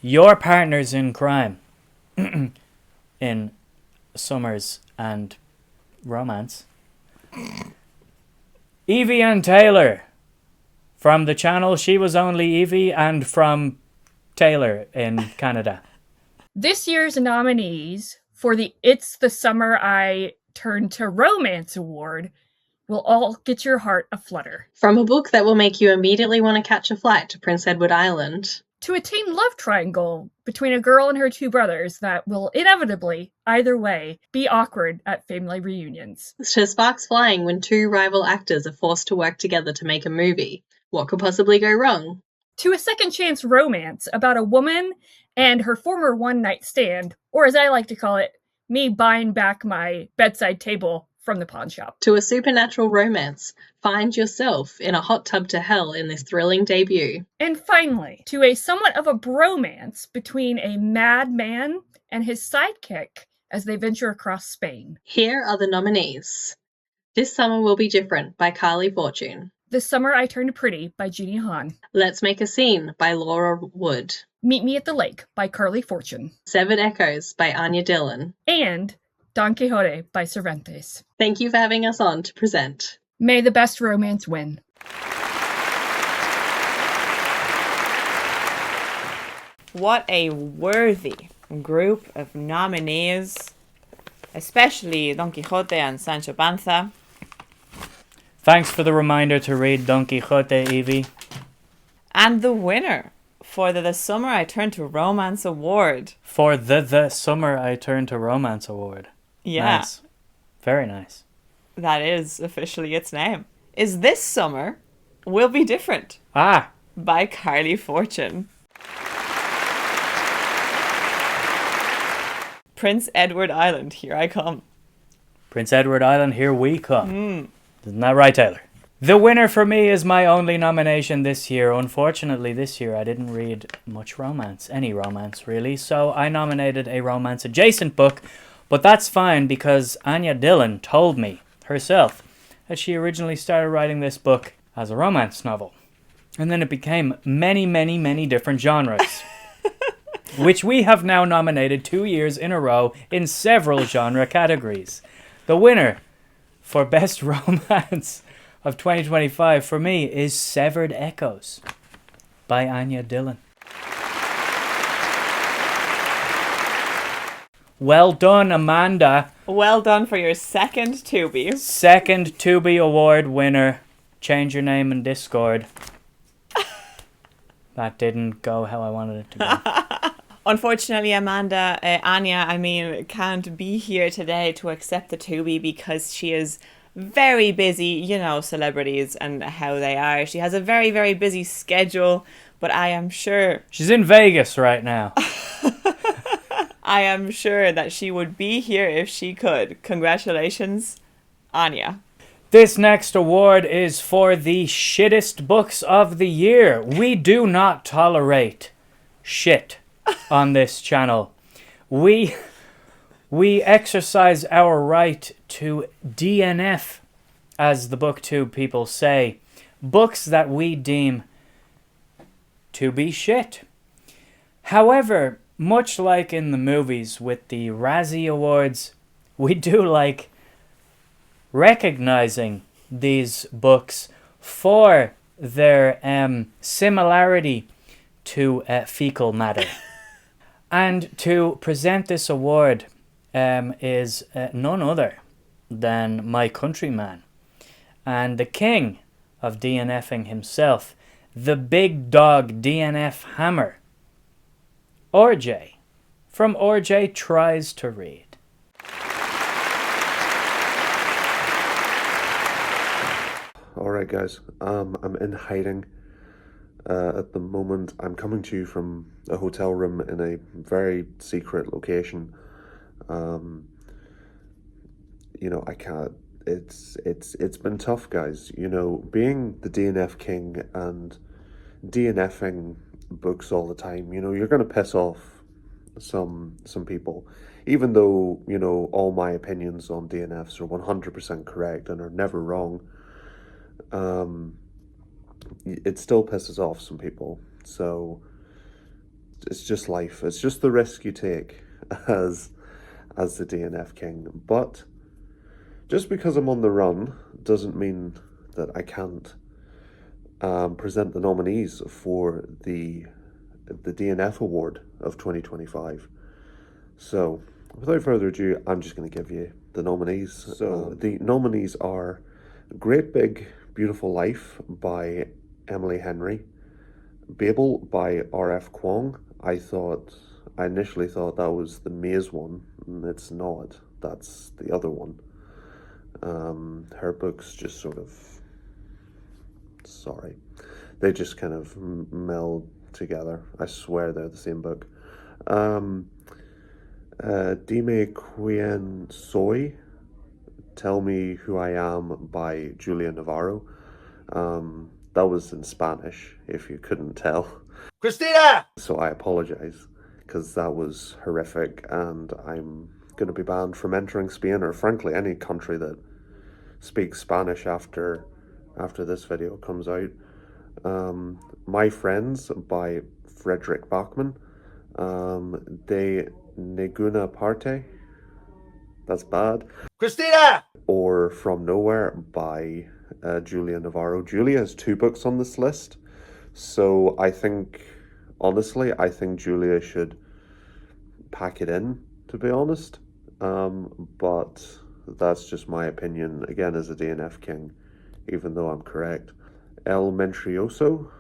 your partners in crime in summers and romance. Evie and Taylor from the channel She Was Only Evie, and from Taylor in Canada. This year's nominees for the It's the Summer I Turned to Romance Award will all get your heart aflutter. From a book that will make you immediately want to catch a flight to Prince Edward Island, to a teen love triangle between a girl and her 2 brothers that will inevitably, either way, be awkward at family reunions. to sparks flying when 2 rival actors are forced to work together to make a movie. What could possibly go wrong? To a second chance romance about a woman and her former one-night stand, or as I like to call it, me buying back my bedside table from the pawn shop. To a supernatural romance. Find yourself in a hot tub to hell in this thrilling debut. And finally, to a somewhat of a bromance between a madman and his sidekick as they venture across Spain. Here are the nominees. This Summer Will Be Different by Carly Fortune. This Summer I Turned Pretty by Jeannie Han. Let's Make a Scene by Laura Wood. Meet Me at the Lake by Carly Fortune. Seven Echoes by Anya Dillon. And Don Quixote by Cervantes. Thank you for having us on to present. May the best romance win. What a worthy group of nominees, especially Don Quixote and Sancho Panza. Thanks for the reminder to read Don Quixote, Evie. And the winner for the Summer I Turned to Romance Award. For the Summer I Turned to Romance Award. Yeah. Nice. Very nice. That is officially its name. Is This Summer Will Be Different by Carly Fortune. Prince Edward Island, here I come. Prince Edward Island, here we come. Isn't that right, Taylor? The winner for me is my only nomination this year. Unfortunately, this year I didn't read much romance, any romance really, so I nominated a romance-adjacent book, but that's fine because Anya Dillon told me herself that she originally started writing this book as a romance novel, and then it became many, many, many different genres, which we have now nominated 2 years in a row in several genre categories. The winner for Best Romance of 2025 for me is Severed Echoes by Anya Dillon. Well done, Amanda. Well done for your second Toobie. Second Toobie Award winner. Change your name in Discord. That didn't go how I wanted it to go. Unfortunately, Amanda, Anya, can't be here today to accept the Toobie because she is very busy, you know, celebrities and how they are. She has a very, very busy schedule, but I am sure... She's in Vegas right now. I am sure that she would be here if she could. Congratulations, Anya. This next award is for the shittest books of the year. We do not tolerate shit on this channel. We exercise our right to DNF, as the Booktube people say, books that we deem to be shit. However, much like in the movies with the Razzie Awards, we do like recognizing these books for their similarity to fecal matter. And to present this award is none other than my countryman and the king of DNFing himself, the big dog DNF hammer, RJ, from RJ Tries to Read. Alright guys, I'm in hiding at the moment. I'm coming to you from a hotel room in a very secret location. You know, I can't, it's been tough, guys. You know, being the DNF king and DNFing books all the time, you know, you're going to piss off some people, even though, you know, all my opinions on DNFs are 100% correct and are never wrong. It still pisses off some people, so it's just life. It's just the risk you take as the DNF king. But just because I'm on the run doesn't mean that I can't present the nominees for the DNF award of 2025. So without further ado, I'm just going to give you the nominees. So the nominees are Great Big Beautiful Life by Emily Henry, Babel by R.F. Kuang. I initially thought that was the Maze one, and it's not. That's the other one. Her books just sort of, they just kind of meld together. I swear they're the same book. Dime Quien Soy, Tell Me Who I Am by Julia Navarro. That was in Spanish, if you couldn't tell. Christina! So I apologize, because that was horrific, and I'm going to be banned from entering Spain, or frankly any country that speaks Spanish after this video comes out. My Friends by Frederick Bachman. De Ninguna Parte. That's bad. Christina! Or From Nowhere by Julia Navarro. Julia has 2 books on this list, so I think, honestly, Julia should pack it in, to be honest. But that's just my opinion, again, as a DNF king, even though I'm correct. El Mentrioso,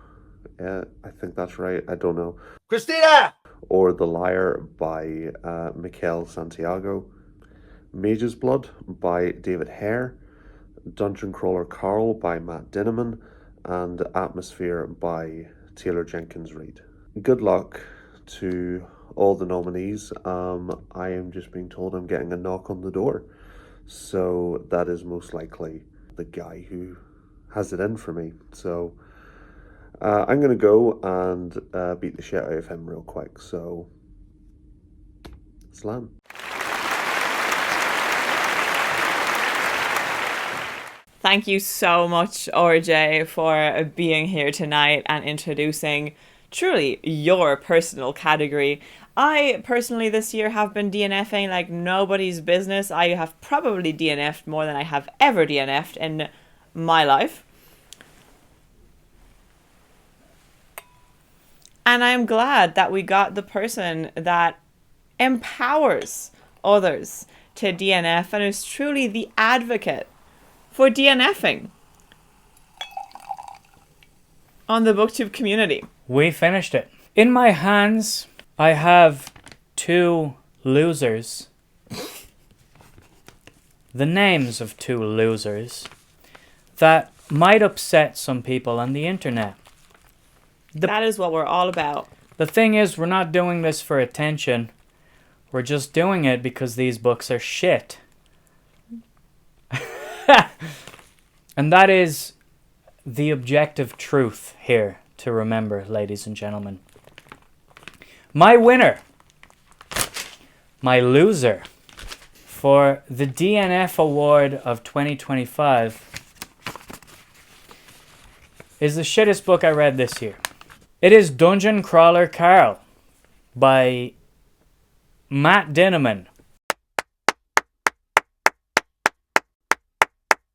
I think that's right, I don't know. Christina! Or The Liar by Miquel Santiago. Mage's Blood by David Hare, Dungeon Crawler Carl by Matt Dinneman, and Atmosphere by Taylor Jenkins Reid. Good luck to all the nominees. I am just being told I'm getting a knock on the door, so that is most likely the guy who has it in for me. So I'm going to go and beat the shit out of him real quick. So, slam. Thank you so much, RJ, for being here tonight and introducing truly your personal category. I personally this year have been DNFing like nobody's business. I have probably DNF'd more than I have ever DNF'd in my life. And I'm glad that we got the person that empowers others to DNF and is truly the advocate for DNFing on the Booktube community. We finished it. In my hands, I have 2 losers. The names of 2 losers that might upset some people on the internet. That is what we're all about. The thing is, we're not doing this for attention. We're just doing it because these books are shit. And that is the objective truth here to remember, ladies and gentlemen. My winner, my loser, for the DNF Award of 2025 is the shittest book I read this year. It is Dungeon Crawler Carl by Matt Dinneman.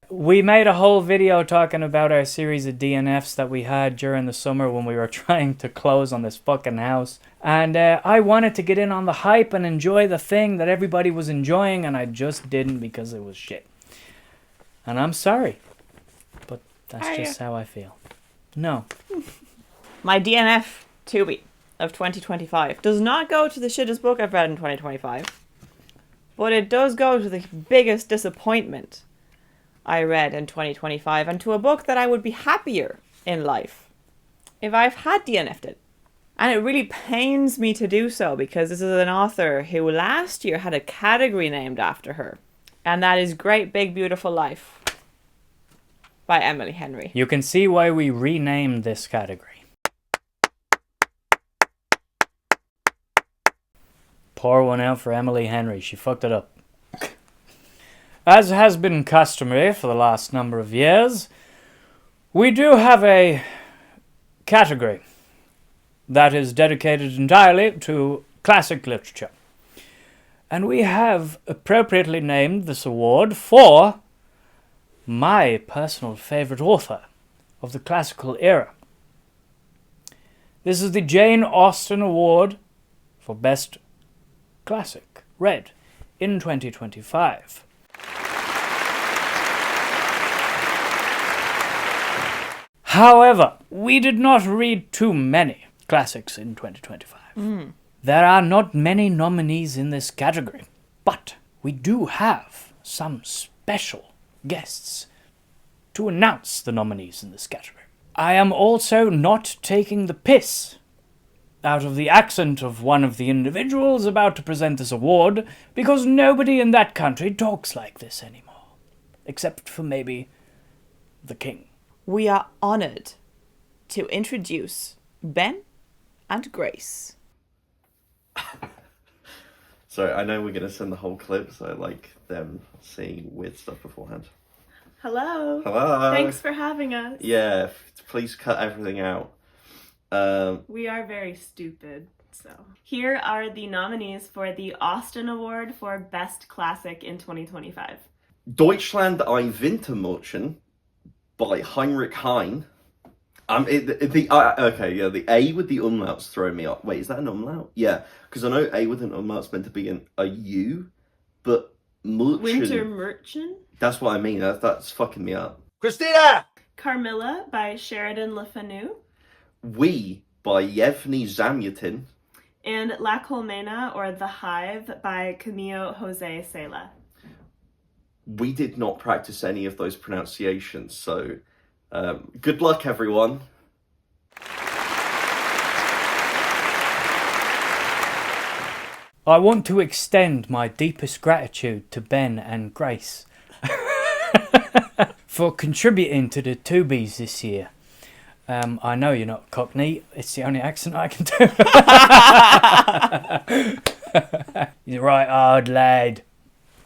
We made a whole video talking about our series of DNFs that we had during the summer when we were trying to close on this fucking house. And I wanted to get in on the hype and enjoy the thing that everybody was enjoying, and I just didn't because it was shit. And I'm sorry, but that's just how I feel. No. My DNF Toobie of 2025 does not go to the shittest book I've read in 2025, but it does go to the biggest disappointment I read in 2025 and to a book that I would be happier in life if I've had DNF'd it. And it really pains me to do so because this is an author who last year had a category named after her, and that is Great Big Beautiful Life by Emily Henry. You can see why we renamed this category. Pour one out for Emily Henry. She fucked it up. As has been customary for the last number of years, we do have a category that is dedicated entirely to classic literature. And we have appropriately named this award for my personal favorite author of the classical era. This is the Jane Austen Award for Best Classic Read in 2025. However, we did not read too many classics in 2025. There are not many nominees in this category, but we do have some special guests to announce the nominees in this category. I am also not taking the piss out of the accent of one of the individuals about to present this award, because nobody in that country talks like this anymore, except for maybe the king. We are honoured to introduce Ben and Grace. Sorry, I know we're going to send the whole clip, so I like them seeing weird stuff beforehand. Hello. Hello. Thanks for having us. Yeah, please cut everything out. We are very stupid, so. Here are the nominees for the Austen Award for Best Classic in 2025. Deutschland ein Wintermärchen by Heinrich Heine. The A with the umlaut's throwing me off. Wait, is that an umlaut? Yeah, because I know A with an umlaut's meant to be a U, but Wintermärchen? That's what I mean. That's fucking me up. Christina! Carmilla by Sheridan Le Fanu. We by Yevgeny Zamyatin. And La Colmena, or The Hive, by Camille Jose Sela. we did not practice any of those pronunciations. So good luck, everyone. I want to extend my deepest gratitude to Ben and Grace for contributing to the Toobies this year. I know you're not Cockney. It's the only accent I can do. You're right hard, lad.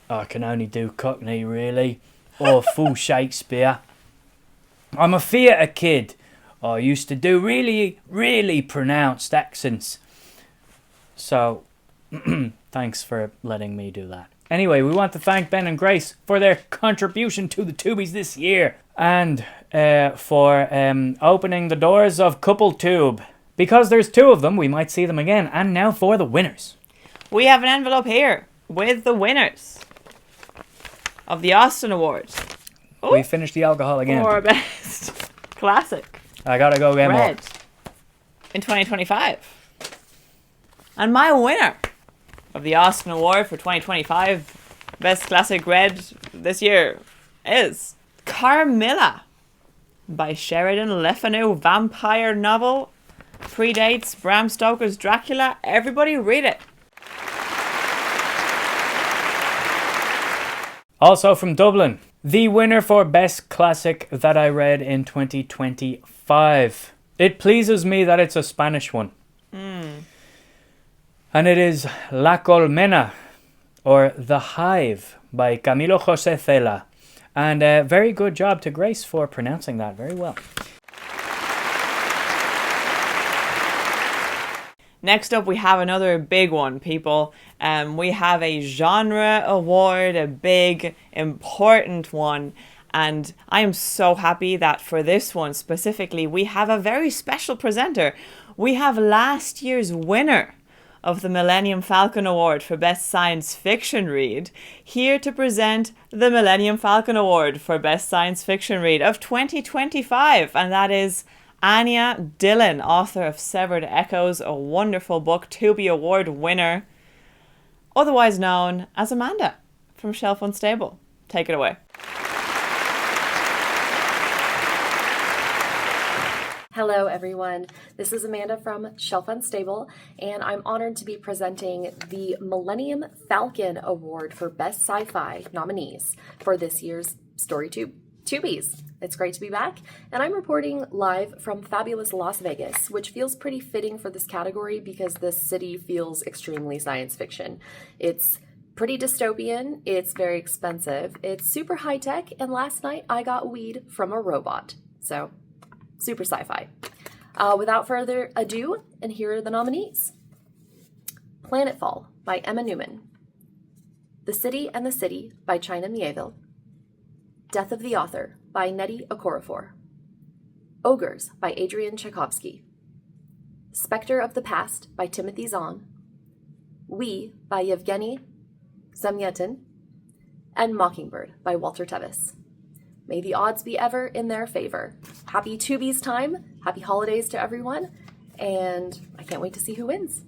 I can only do Cockney, really. Or full Shakespeare. I'm a theatre kid. I used to do really, really pronounced accents. So, thanks for letting me do that. Anyway, we want to thank Ben and Grace for their contribution to the Toobies this year. And for opening the doors of CoupleTube. Because there's 2 of them, we might see them again. And now for the winners. We have an envelope here with the winners of the Austin Awards. We finished the alcohol again. For best classic. I gotta go get more. Red in 2025. And my winner of the Austin Award for 2025 Best Classic Red this year is Carmilla by Sheridan Le Fanu. Vampire novel. Predates Bram Stoker's Dracula. Everybody read it. Also from Dublin, the winner for Best Classic that I read in 2025. It pleases me that it's a Spanish one. And it is La Colmena, or The Hive, by Camilo José Cela. And very good job to Grace for pronouncing that very well. Next up, we have another big one, people. We have a genre award, a big, important one. And I am so happy that for this one specifically, we have a very special presenter. We have last year's winner of the Millennium Falcon Award for Best Science Fiction Read, here to present the Millennium Falcon Award for Best Science Fiction Read of 2025. And that is Anya Dillon, author of Severed Echoes, a wonderful book, Toobie Award winner, otherwise known as Amanda from Shelf Unstable. Take it away. Hello everyone, this is Amanda from Shelf Unstable, and I'm honored to be presenting the Millennium Falcon Award for Best Sci-Fi nominees for this year's StoryToob Toobies. It's great to be back, and I'm reporting live from fabulous Las Vegas, which feels pretty fitting for this category because this city feels extremely science fiction. It's pretty dystopian, it's very expensive, it's super high-tech, and last night I got weed from a robot. So, super sci-fi. Without further ado, and here are the nominees. Planetfall by Emma Newman. The City and the City by China Mieville. Death of the Author by Nnedi Okorafor. Ogres by Adrian Tchaikovsky. Spectre of the Past by Timothy Zahn. We by Yevgeny Zamyatin. And Mockingbird by Walter Tevis. May the odds be ever in their favor. Happy Toobies time, happy holidays to everyone, and I can't wait to see who wins.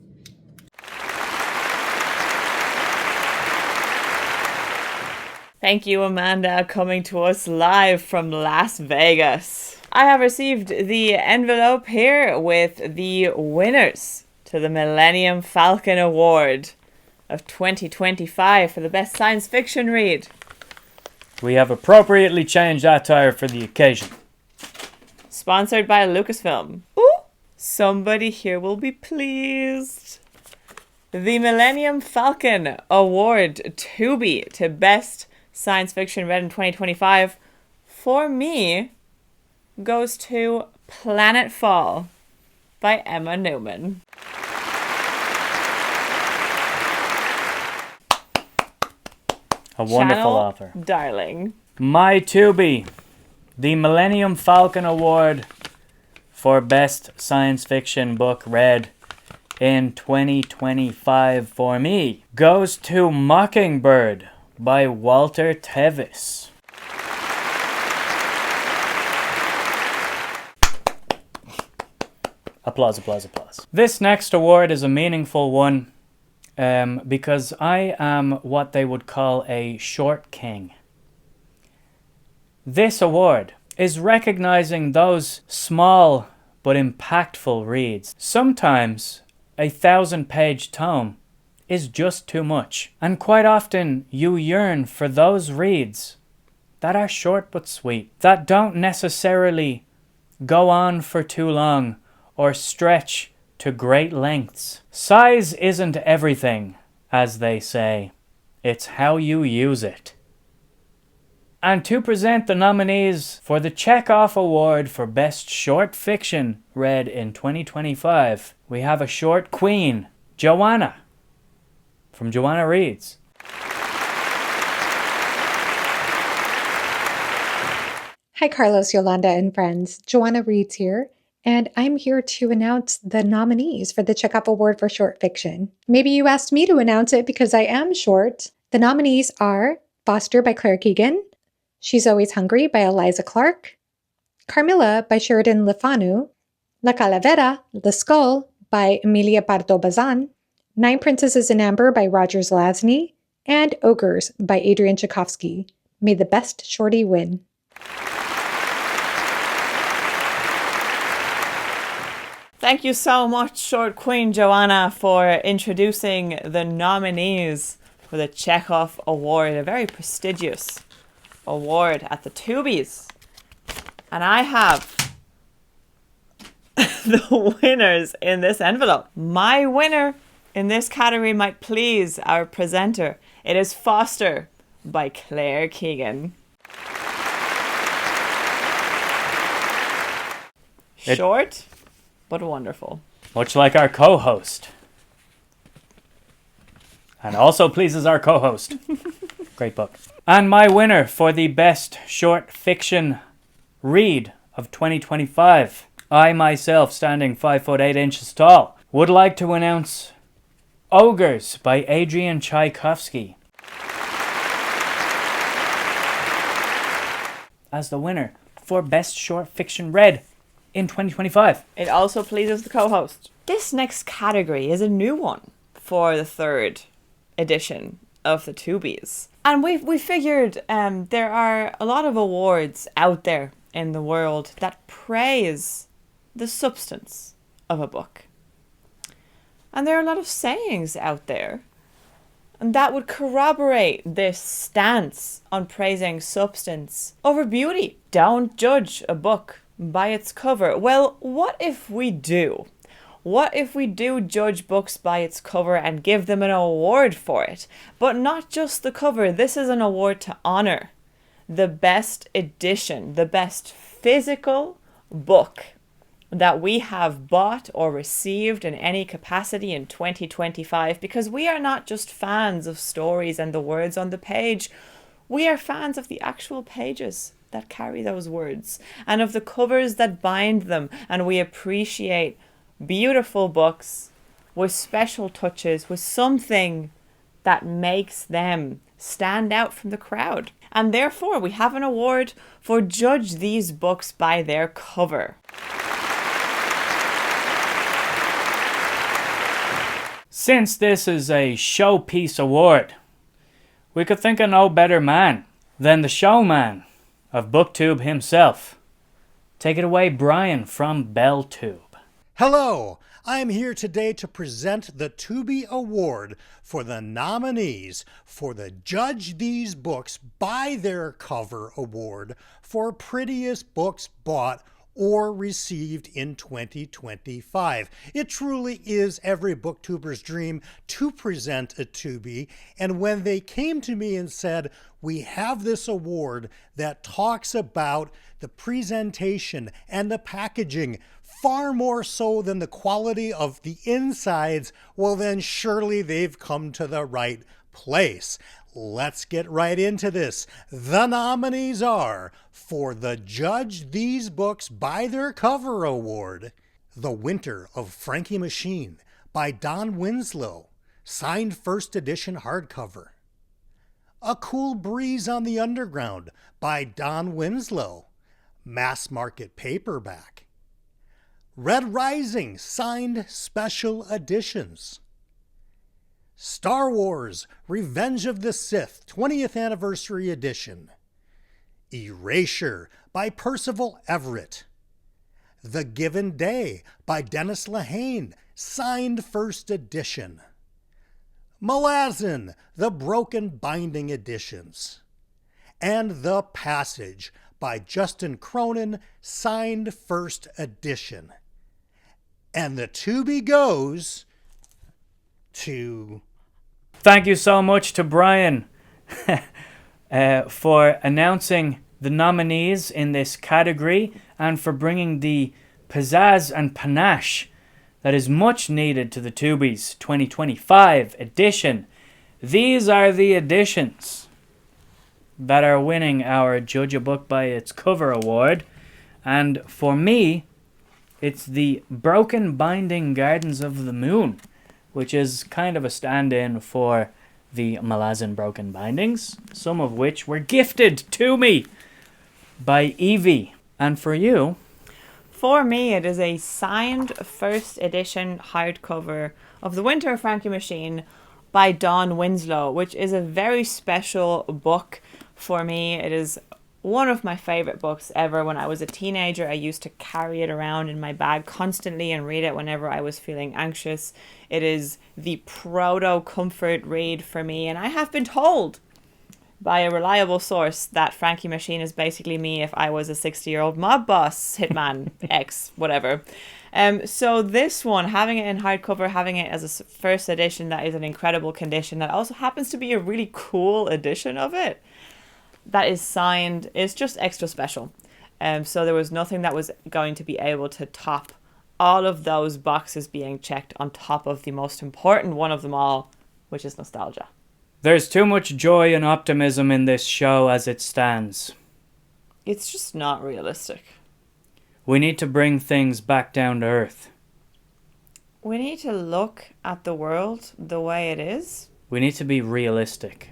Thank you, Amanda, coming to us live from Las Vegas. I have received the envelope here with the winners to the Millennium Falcon Award of 2025 for the Best Science Fiction Read. We have appropriately changed attire for the occasion. Sponsored by Lucasfilm. Ooh, somebody here will be pleased. The Millennium Falcon Award Toobie to Best Science Fiction Read in 2025 for me goes to Planetfall by Emma Newman. A wonderful Channel author. Darling. My Toobie, the Millennium Falcon Award for Best Science Fiction Book Read in 2025 for me goes to Mockingbird by Walter Tevis. Applause, applause, applause. This next award is a meaningful one because I am what they would call a short king. This award is recognizing those small but impactful reads. Sometimes a 1,000-page tome is just too much, and quite often you yearn for those reads that are short but sweet, that don't necessarily go on for too long or stretch to great lengths. Size isn't everything, as they say. It's how you use it. And to present the nominees for the Chekhov Award for Best Short Fiction read in 2025, we have a short queen, Joanna, from Joanna Reads. Hi, Carlos, Yolanda, and friends. Joanna Reads here, and I'm here to announce the nominees for the Chekhov Award for Short Fiction. Maybe you asked me to announce it because I am short. The nominees are Foster by Claire Keegan, She's Always Hungry by Eliza Clark, Carmilla by Sheridan Le Fanu, La Calavera, The Skull by Emilia Pardo Bazan, Nine Princesses in Amber by Roger Zelazny, and Ogres by Adrian Tchaikovsky. May the best shorty win. Thank you so much, Short Queen Joanna, for introducing the nominees for the Chekhov Award, a very prestigious award at the Toobies. And I have the winners in this envelope. My winner in this category might please our presenter. It is Foster by Claire Keegan. Short, but wonderful. Much like our co-host. And also pleases our co-host. Great book. And my winner for the best short fiction read of 2025, I myself, standing 5'8" tall, would like to announce Ogres by Adrian Tchaikovsky as the winner for best short fiction read in 2025. It also pleases the co-host. This next category is a new one for the third edition of the Toobies. And we figured there are a lot of awards out there in the world that praise the substance of a book. And there are a lot of sayings out there and that would corroborate this stance on praising substance over beauty. Don't judge a book by its cover. Well, what if we do? What if we do judge books by its cover and give them an award for it? But not just the cover. This is an award to honor the best edition, the best physical book that we have bought or received in any capacity in 2025, because we are not just fans of stories and the words on the page. We are fans of the actual pages that carry those words and of the covers that bind them, and we appreciate beautiful books with special touches, with something that makes them stand out from the crowd. And therefore, we have an award for judge these books by their cover. Since this is a showpiece award, we could think of no better man than the showman of Booktube himself. Take it away, Brian from BellTube. Hello, I am here today to present the Toobie Award for the nominees for the Judge These Books by Their Cover Award for Prettiest Books Bought or Received in 2025. It truly is every booktuber's dream to present a Toobie, and when they came to me and said, we have this award that talks about the presentation and the packaging far more so than the quality of the insides, well then surely they've come to the right place. Let's get right into this. The nominees are, for the Judge These Books by Their Cover Award, The Winter of Frankie Machine by Don Winslow, signed first edition hardcover. A Cool Breeze on the Underground by Don Winslow, mass market paperback. Red Rising, signed special editions. Star Wars Revenge of the Sith 20th Anniversary Edition. Erasure by Percival Everett. The Given Day by Dennis Lehane, signed first edition. Malazan, The Broken Binding editions. And The Passage by Justin Cronin, signed first edition. And the Toobie goes to... Thank you so much to Brian for announcing the nominees in this category and for bringing the pizzazz and panache that is much needed to the Toobies 2025 edition. These are the editions that are winning our Judge a Book by Its Cover award. And for me, it's the Broken Binding Gardens of the Moon, which is kind of a stand-in for the Malazan Broken Bindings, some of which were gifted to me by Evie. And for you? For me, it is a signed first edition hardcover of The Winter of Frankie Machine by Dawn Winslow, which is a very special book for me. It is one of my favorite books ever. When I was a teenager, I used to carry it around in my bag constantly and read it whenever I was feeling anxious. It is the proto-comfort read for me, and I have been told by a reliable source that Frankie Machine is basically me if I was a 60-year-old mob boss, hitman, ex, whatever. So this one, having it in hardcover, having it as a first edition that is in incredible condition, that also happens to be a really cool edition of it, that is signed, is just extra special. So there was nothing that was going to be able to top all of those boxes being checked on top of the most important one of them all, which is nostalgia. There's too much joy and optimism in this show as it stands. It's just not realistic. We need to bring things back down to earth. We need to look at the world the way it is. We need to be realistic.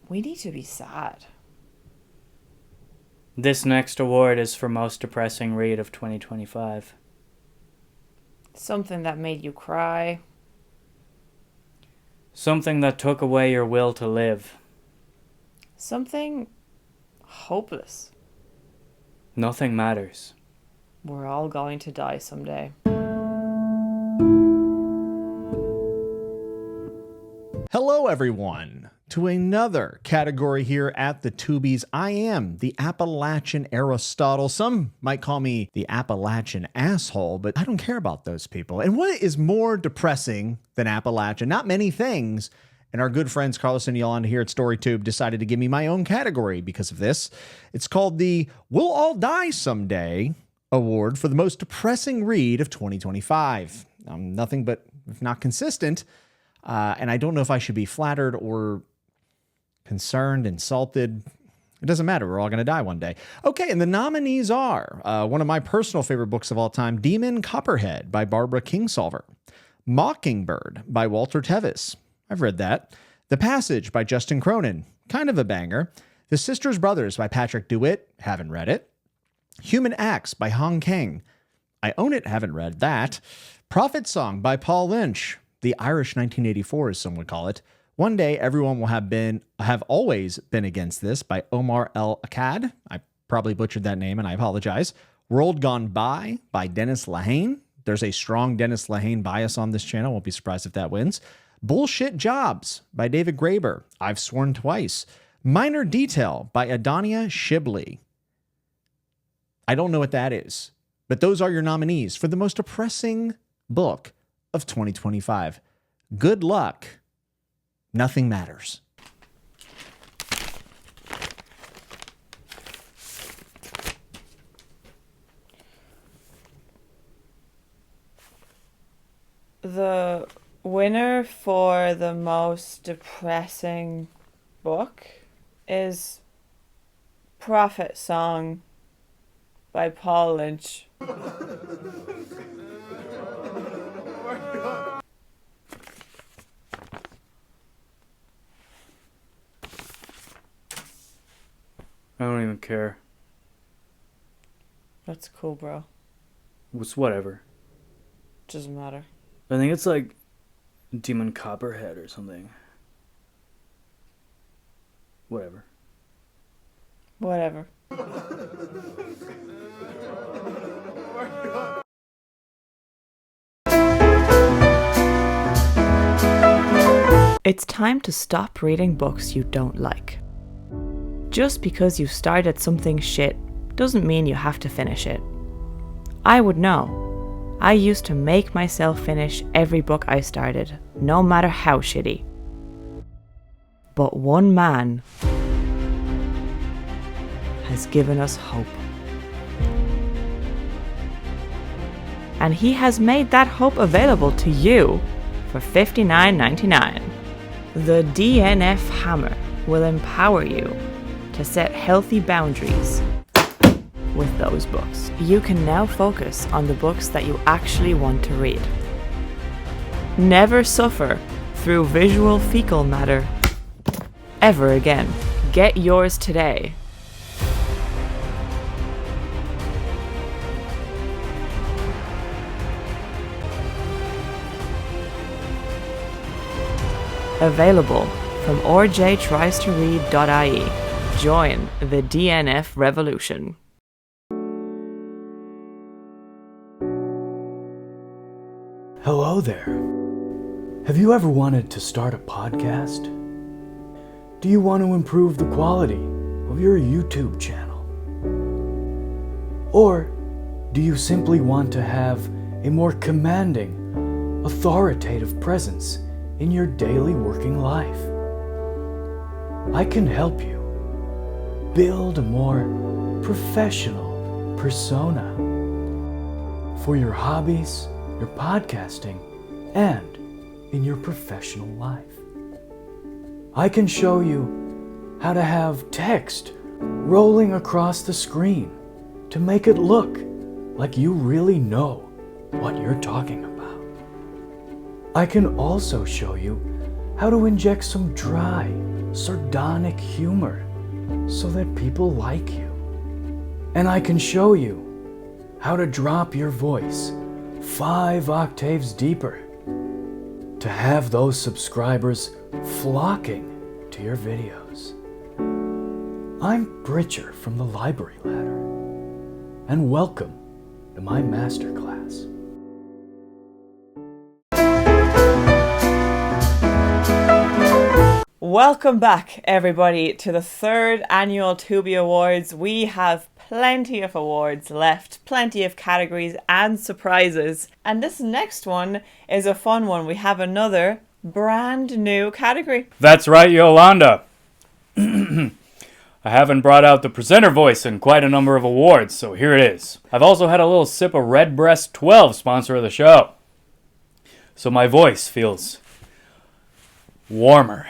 We need to be sad. This next award is for Most Depressing Read of 2025. Something that made you cry. Something that took away your will to live. Something hopeless. Nothing matters. We're all going to die someday. Hello, everyone, to another category here at the Toobies. I am the Appalachian Aristotle. Some might call me the Appalachian asshole, but I don't care about those people. And what is more depressing than Appalachian? Not many things. And our good friends Carlos and Yolanda here at StoryToob decided to give me my own category because of this. It's called the We'll All Die Someday Award for the Most Depressing Read of 2025. I'm nothing but, if not consistent, and I don't know if I should be flattered or concerned, insulted. It doesn't matter. We're all going to die one day. Okay, and the nominees are one of my personal favorite books of all time, Demon Copperhead by Barbara Kingsolver, Mockingbird by Walter Tevis. I've read that. The Passage by Justin Cronin, kind of a banger. The Sisters Brothers by Patrick DeWitt, haven't read it. Human Acts by Hong Kang, I own it, haven't read that. Prophet Song by Paul Lynch, the Irish 1984 as some would call it. One Day Everyone Will Have Always Been Against This by Omar El Akkad. I probably butchered that name and I apologize. World Gone By Dennis Lehane. There's a strong Dennis Lehane bias on this channel. Won't be surprised if that wins. Bullshit Jobs by David Graeber. I've Sworn Twice. Minor Detail by Adonia Shibley. I don't know what that is, but those are your nominees for the most depressing book of 2025. Good luck. Nothing matters. The winner for the most depressing book is Prophet Song by Paul Lynch. I don't even care. That's cool, bro. It's whatever. Doesn't matter. I think it's like Demon Copperhead or something. Whatever. Whatever. It's time to stop reading books you don't like. Just because you started something shit doesn't mean you have to finish it. I would know. I used to make myself finish every book I started, no matter how shitty. But one man has given us hope. And he has made that hope available to you for $59.99. The DNF Hammer will empower you to set healthy boundaries with those books. You can now focus on the books that you actually want to read. Never suffer through visual fecal matter ever again. Get yours today. Available from rjtries2read.ie. Join the DNF revolution. Hello there. Have you ever wanted to start a podcast? Do you want to improve the quality of your YouTube channel? Or do you simply want to have a more commanding, authoritative presence in your daily working life? I can help you build a more professional persona for your hobbies, your podcasting, and in your professional life. I can show you how to have text rolling across the screen to make it look like you really know what you're talking about. I can also show you how to inject some dry, sardonic humor so that people like you. And I can show you how to drop your voice 5 octaves deeper to have those subscribers flocking to your videos. I'm Britcher from the Library Ladder, and welcome to my masterclass. Welcome back, everybody, to the 3rd annual Toobie Awards. We have plenty of awards left, plenty of categories and surprises. And this next one is a fun one. We have another brand new category. That's right, Yolanda. I haven't brought out the presenter voice in quite a number of awards, so here it is. I've also had a little sip of Redbreast 12, sponsor of the show. So my voice feels warmer,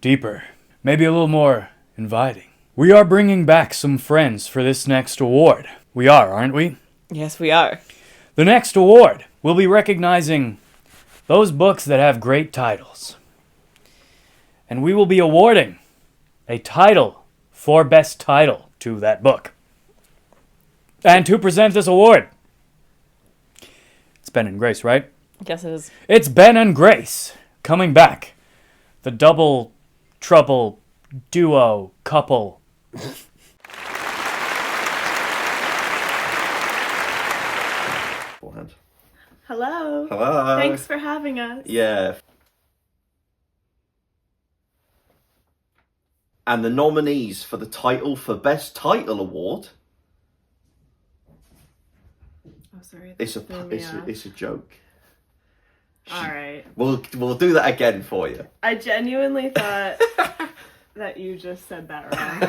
deeper, maybe a little more inviting. We are bringing back some friends for this next award. We are, aren't we? Yes, we are. The next award will be recognizing those books that have great titles. And we will be awarding a title for best title to that book. And to present this award, it's Ben and Grace, right? Yes, it is. It's Ben and Grace coming back. The double trouble duo couple. Hello. Hello. Thanks for having us. Yeah. And the nominees for the title for Best Title Award. Oh, sorry. It's a joke. All right. We'll do that again for you. I genuinely thought that you just said that wrong.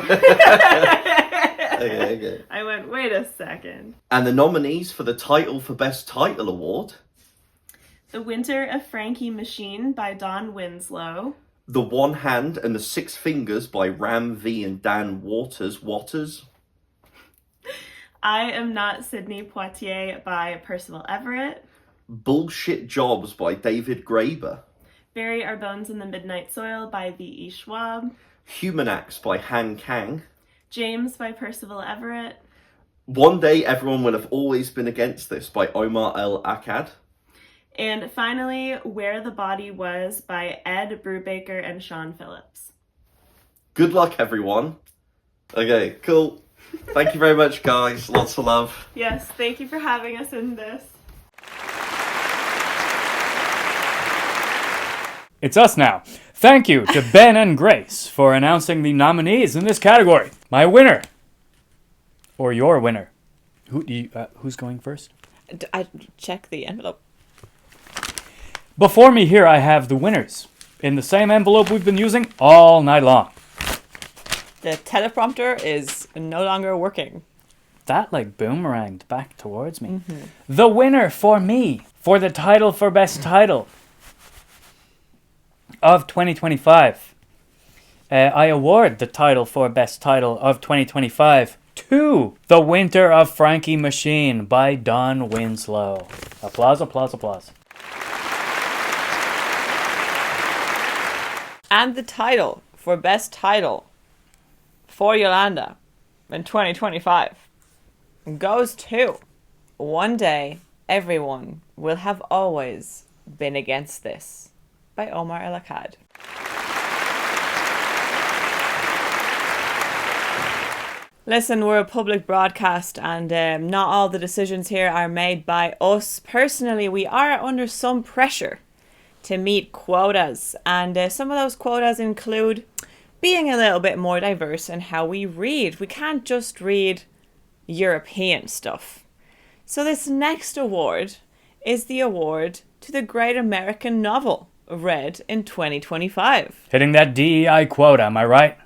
Okay. I went, wait a second. And the nominees for the title for Best Title Award. The Winter of Frankie Machine by Don Winslow. The One Hand and the Six Fingers by Ram V and Dan Waters. I Am Not Sidney Poitier by Percival Everett. Bullshit Jobs by David Graeber. Bury Our Bones in the Midnight Soil by V.E. Schwab. Human Acts by Han Kang. James by Percival Everett. One Day Everyone Will Have Always Been Against This by Omar El Akkad. And finally, Where the Body Was by Ed Brubaker and Sean Phillips. Good luck, everyone. Okay, cool. Thank you very much, guys. Lots of love. Yes, thank you for having us in this. It's us now. Thank you to Ben and Grace for announcing the nominees in this category. My winner, or your winner. Who's going first? I check the envelope. Before me here, I have the winners in the same envelope we've been using all night long. The teleprompter is no longer working. That boomeranged back towards me. Mm-hmm. The winner for me, for the title for best title of 2025. I award the title for best title of 2025 to The Winter of Frankie Machine by Don Winslow. Applause, applause, applause. And the title for best title for Yolanda in 2025 goes to One Day Everyone Will Have Always Been Against This by Omar El Akkad. Listen, we're a public broadcast and not all the decisions here are made by us. Personally, we are under some pressure to meet quotas, and some of those quotas include being a little bit more diverse in how we read. We can't just read European stuff. So this next award is the award to the great American novel read in 2025. Hitting that DEI quota, am I right?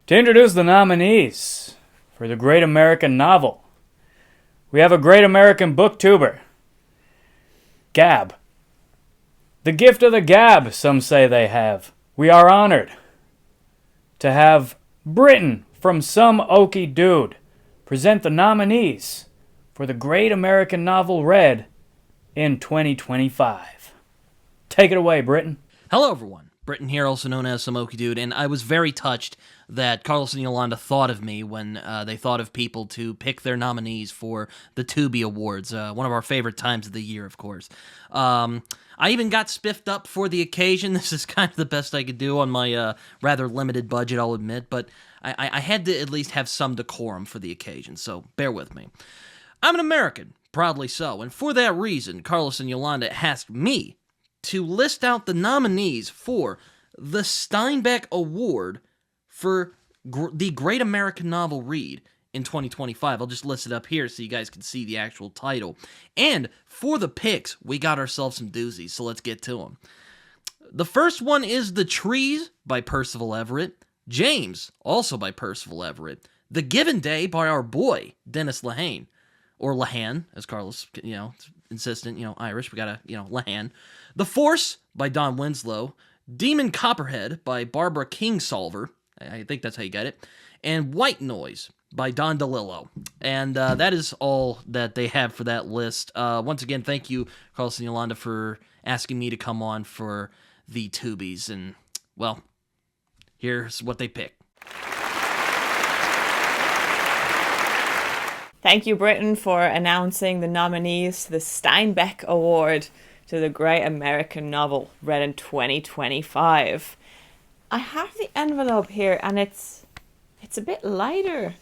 To introduce the nominees for the Great American Novel, we have a Great American Booktuber, Gab. The gift of the Gab, some say they have. We are honored to have Britain from Some Okie Dude present the nominees for the Great American Novel read in 2025. Take it away, Britain. Hello, everyone. Britton here, also known as Some Okie Dude, and I was very touched that Carlos and Yolanda thought of me when they thought of people to pick their nominees for the Toobie Awards, one of our favorite times of the year, of course. I even got spiffed up for the occasion. This is kind of the best I could do on my rather limited budget, I'll admit, but I had to at least have some decorum for the occasion, so bear with me. I'm an American, proudly so, and for that reason, Carlos and Yolanda asked me to list out the nominees for the Steinbeck Award for the Great American Novel Read in 2025. I'll just list it up here so you guys can see the actual title. And for the picks, we got ourselves some doozies, so let's get to them. The first one is The Trees by Percival Everett. James, also by Percival Everett. The Given Day by our boy, Dennis Lehane. Or Lehane, as Carlos, insistent, Irish, we gotta, Lehane. The Force by Don Winslow. Demon Copperhead by Barbara Kingsolver. I think that's how you get it. And White Noise by Don DeLillo. And that is all that they have for that list. Once again, thank you, Carlos and Yolanda, for asking me to come on for the Toobies. And, well, here's what they picked. Thank you, Britain, for announcing the nominees to the Steinbeck Award to the Great American Novel read in 2025. I have the envelope here, and it's a bit lighter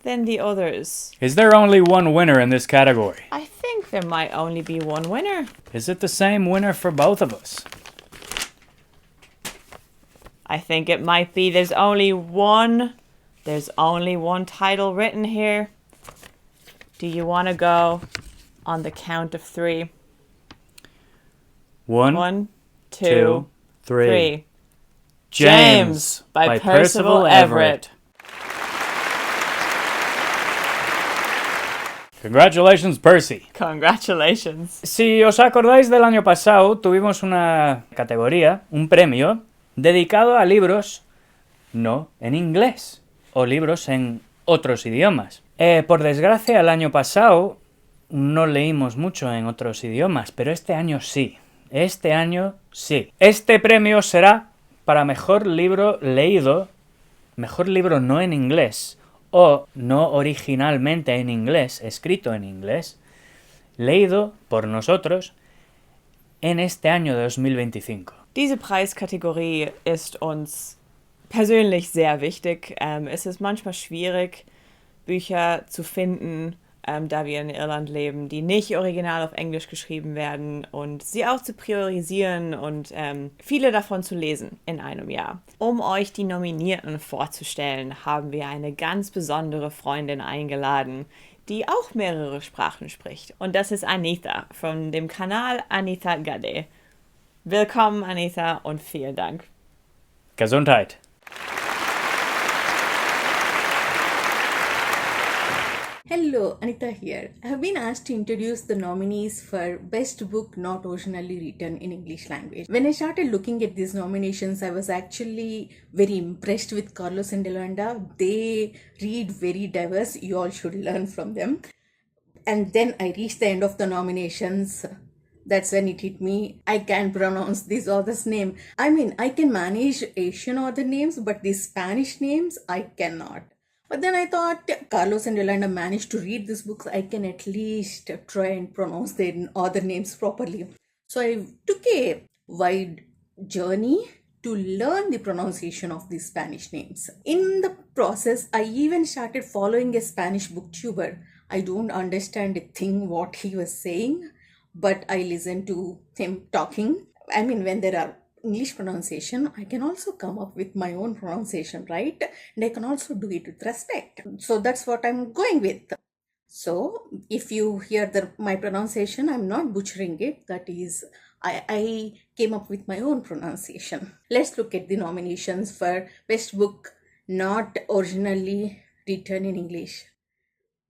than the others. Is there only one winner in this category? I think there might only be one winner. Is it the same winner for both of us? I think it might be. There's only one title written here. Do you want to go on the count of three? One, two, three. James by Percival Everett. Congratulations, Percy. Congratulations. Si os acordáis del año pasado, tuvimos una categoría, un premio, dedicado a libros no en inglés o libros en otros idiomas. Por desgracia, el año pasado no leímos mucho en otros idiomas, pero este año sí. Este año sí. Este premio será para mejor libro leído, mejor libro no en inglés o no originalmente en inglés, escrito en inglés, leído por nosotros en este año de 2025. Diese Preiskategorie ist uns persönlich sehr wichtig. Es ist manchmal schwierig, Bücher zu finden, da wir in Irland leben, die nicht original auf Englisch geschrieben werden und sie auch zu priorisieren und viele davon zu lesen in einem Jahr. Um euch die Nominierten vorzustellen, haben wir eine ganz besondere Freundin eingeladen, die auch mehrere Sprachen spricht. Und das ist Anita von dem Kanal Anita Gade. Willkommen, Anita, und vielen Dank. Gesundheit. Hello, Anita here. I have been asked to introduce the nominees for Best Book Not Originally Written in English Language. When I started looking at these nominations, I was actually very impressed with Carlos and Yolanda. They read very diverse. You all should learn from them. And then I reached the end of the nominations. That's when it hit me. I can't pronounce this author's name. I mean, I can manage Asian author names, but these Spanish names, I cannot. But then I thought, Carlos and Yolanda managed to read these books. I can at least try and pronounce their other names properly. So I took a wide journey to learn the pronunciation of these Spanish names. In the process, I even started following a Spanish booktuber. I don't understand a thing what he was saying, but I listened to him talking. I mean, when there are English pronunciation, I can also come up with my own pronunciation, right? And I can also do it with respect. So that's what I'm going with. So if you hear my pronunciation, I'm not butchering it. That is, I came up with my own pronunciation. Let's look at the nominations for Best Book Not Originally Written in English.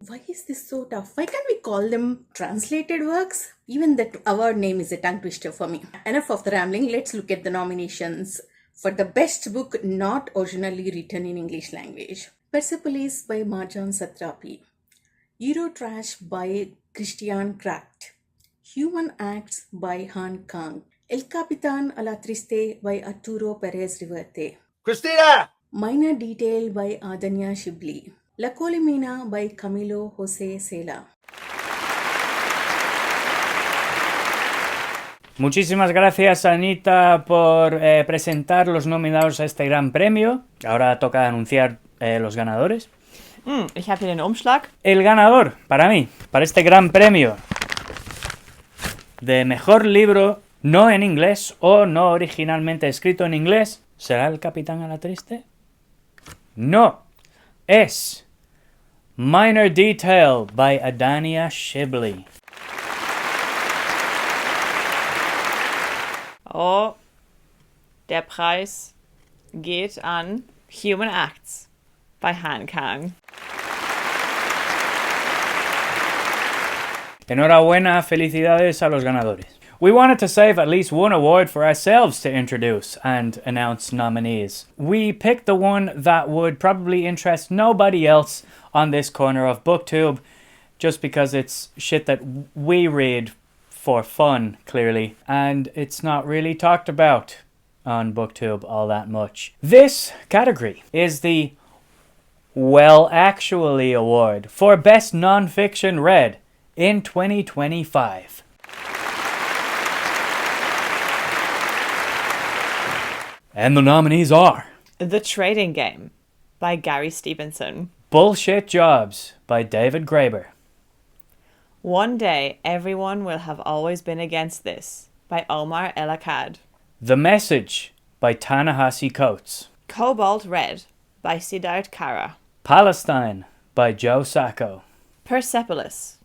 Why is this so tough? Why can't we call them translated works? Even that award name is a tongue twister for me. Enough of the rambling. Let's look at the nominations for the Best Book Not Originally Written in English Language. Persepolis by Marjan Satrapi. Eurotrash by Christian Kracht. Human Acts by Han Kang. El Capitan a la Triste by Arturo Perez Reverte. Christina! Minor Detail by Adanya Shibli. La Colimina by Camilo José Cela. Muchísimas gracias, Anita, por presentar los nominados a este gran premio. Ahora toca anunciar los ganadores. Ich habe hier den Umschlag. El ganador, para mí, para este gran premio de mejor libro no en inglés o no originalmente escrito en inglés, ¿será El Capitán a la Triste? No, es Minor Detail by Adania Shibli. Oh, der Preis geht an Human Acts by Han Kang. Enhorabuena, felicidades a los ganadores. We wanted to save at least one award for ourselves to introduce and announce nominees. We picked the one that would probably interest nobody else on this corner of Booktube, just because it's shit that we read for fun, clearly, and it's not really talked about on Booktube all that much. This category is the Well Actually Award for Best Non-Fiction Read in 2025. And the nominees are The Trading Game by Gary Stevenson. Bullshit Jobs by David Graeber. One Day Everyone Will Have Always Been Against This by Omar El Akkad. The Message by Ta-Nehisi Coates. Cobalt Red by Siddharth Kara. Palestine by Joe Sacco. Persepolis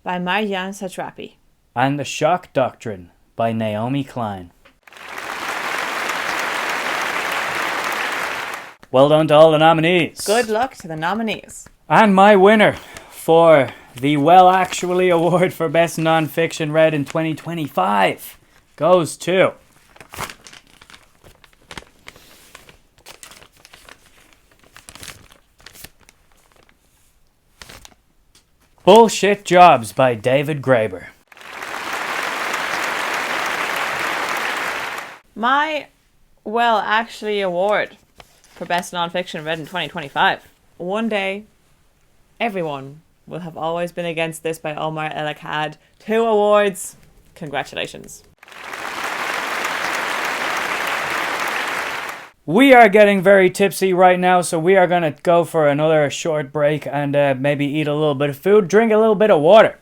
by Marjan Satrapi. And The Shock Doctrine by Naomi Klein. Well done to all the nominees. Good luck to the nominees. And my winner for the Well Actually Award for Best Non-Fiction Read in 2025 goes to Bullshit Jobs by David Graeber. My Well Actually Award for Best Non-Fiction Read in 2025. One Day Everyone will have always been against this by Omar El Akkad. 2 awards. Congratulations. We are getting very tipsy right now, so we are going to go for another short break and maybe eat a little bit of food, drink a little bit of water.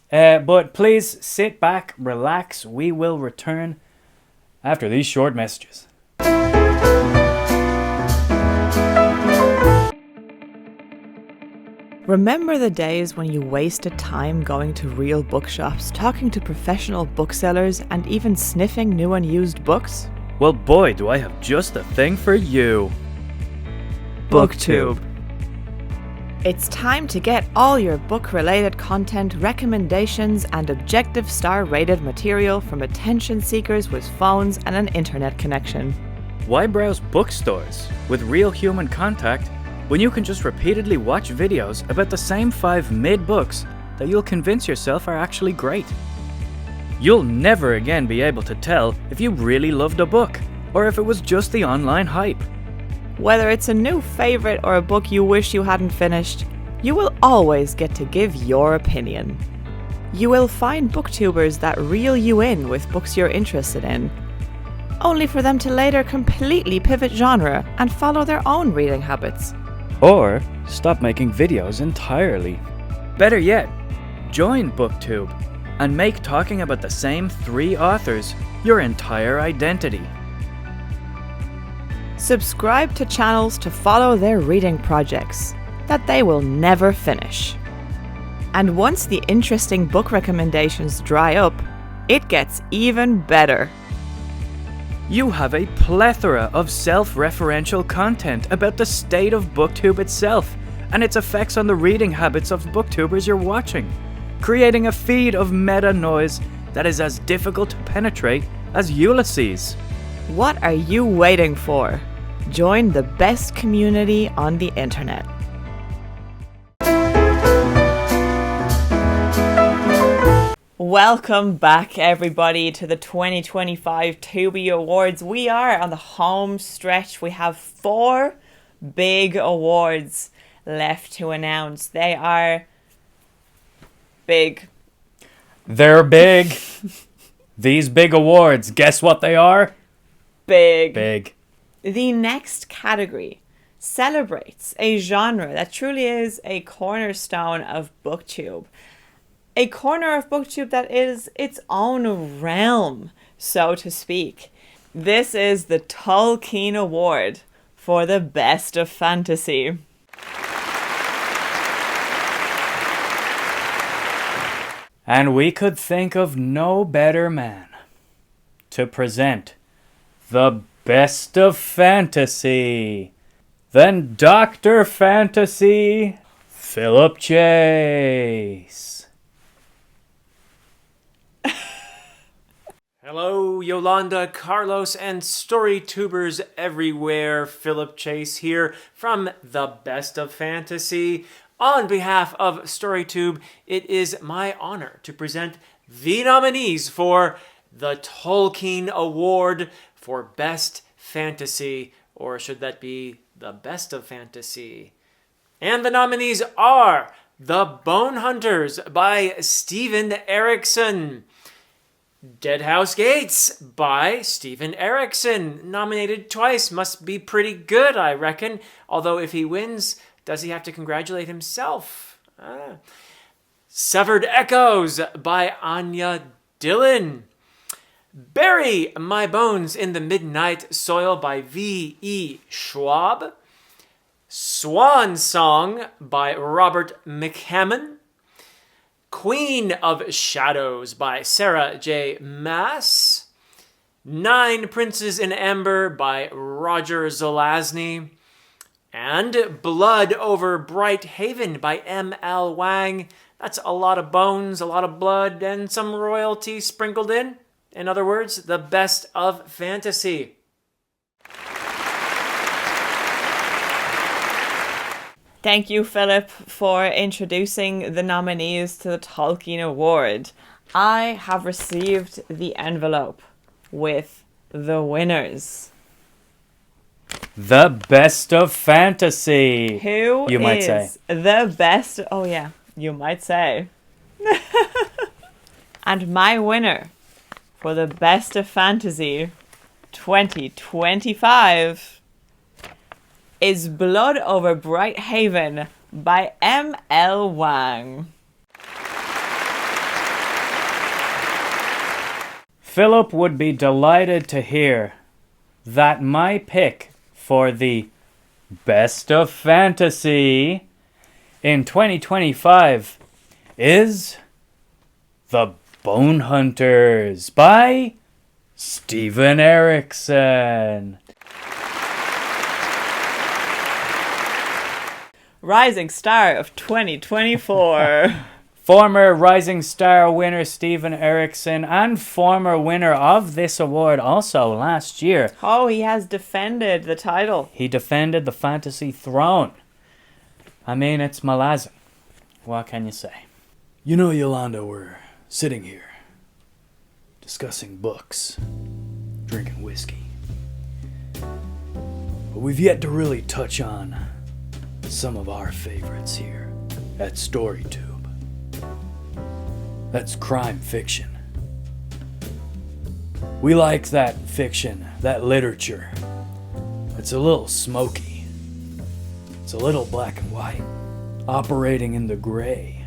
But please sit back, relax. We will return after these short messages. Remember the days when you wasted time going to real bookshops, talking to professional booksellers, and even sniffing new and used books? Well, boy, do I have just the thing for you. Booktube. It's time to get all your book-related content, recommendations, and objective star-rated material from attention seekers with phones and an internet connection. Why browse bookstores with real human contact when you can just repeatedly watch videos about the same 5 mid-books that you'll convince yourself are actually great? You'll never again be able to tell if you really loved a book or if it was just the online hype. Whether it's a new favorite or a book you wish you hadn't finished, you will always get to give your opinion. You will find booktubers that reel you in with books you're interested in, only for them to later completely pivot genre and follow their own reading habits. Or stop making videos entirely. Better yet, join Booktube and make talking about the same 3 authors your entire identity. Subscribe to channels to follow their reading projects that they will never finish. And once the interesting book recommendations dry up, it gets even better. You have a plethora of self-referential content about the state of Booktube itself and its effects on the reading habits of booktubers you're watching, creating a feed of meta noise that is as difficult to penetrate as Ulysses. What are you waiting for? Join the best community on the internet. Welcome back, everybody, to the 2025 Toobie Awards. We are on the home stretch. We have 4 big awards left to announce. They are big. They're big. These big awards, guess what they are? Big. Big. The next category celebrates a genre that truly is a cornerstone of Booktube. A corner of Booktube that is its own realm, so to speak. This is the Tolkien Award for the Best of Fantasy. And we could think of no better man to present the Best of Fantasy than Dr. Fantasy Philip Chase. Hello, Yolanda, Carlos, and StoryTubers everywhere. Philip Chase here from The Best of Fantasy. On behalf of StoryTube, it is my honor to present the nominees for the Tolkien Award for Best Fantasy, or should that be the Best of Fantasy? And the nominees are The Bone Hunters by Steven Erikson, Dead House Gates by Steven Erikson, nominated twice, must be pretty good, I reckon. Although if he wins, does he have to congratulate himself? Severed Echoes by Anya Dillon. Bury My Bones in the Midnight Soil by V.E. Schwab. Swan Song by Robert McCammon. Queen of Shadows by Sarah J. Maas. 9 Princes in Amber by Roger Zelazny. And Blood Over Bright Haven by M.L. Wang. That's a lot of bones, a lot of blood, and some royalty sprinkled in. In other words, the best of fantasy. Thank you, Philip, for introducing the nominees to the Tolkien Award. I have received the envelope with the winners. The Best of Fantasy. Who you might is say. the best? Oh, yeah. You might say. And my winner for the Best of Fantasy 2025 is Blood Over Bright Haven by M.L. Wang. Philip would be delighted to hear that my pick for the Best of Fantasy in 2025 is The Bone Hunters by Steven Erikson. Rising Star of 2024. Former Rising Star winner Steven Erikson and former winner of this award also last year. Oh, he has defended the title. He defended the fantasy throne. I mean, it's Malazan. What can you say? You know, Yolanda, we're sitting here discussing books, drinking whiskey. But we've yet to really touch on some of our favorites here at StoryToob. That's crime fiction. We like that fiction, that literature. It's a little smoky. It's a little black and white, operating in the gray.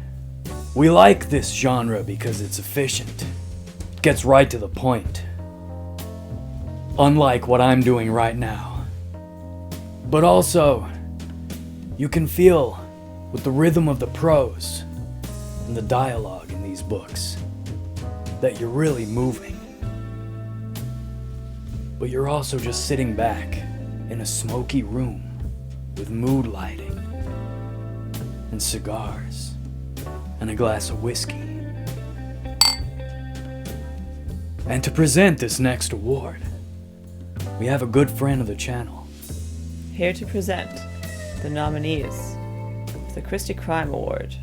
We like this genre because it's efficient. It gets right to the point. Unlike what I'm doing right now. But also, you can feel with the rhythm of the prose and the dialogue in these books that you're really moving. But you're also just sitting back in a smoky room with mood lighting and cigars and a glass of whiskey. And to present this next award, we have a good friend of the channel. Here to present the nominees for the Christie Crime Award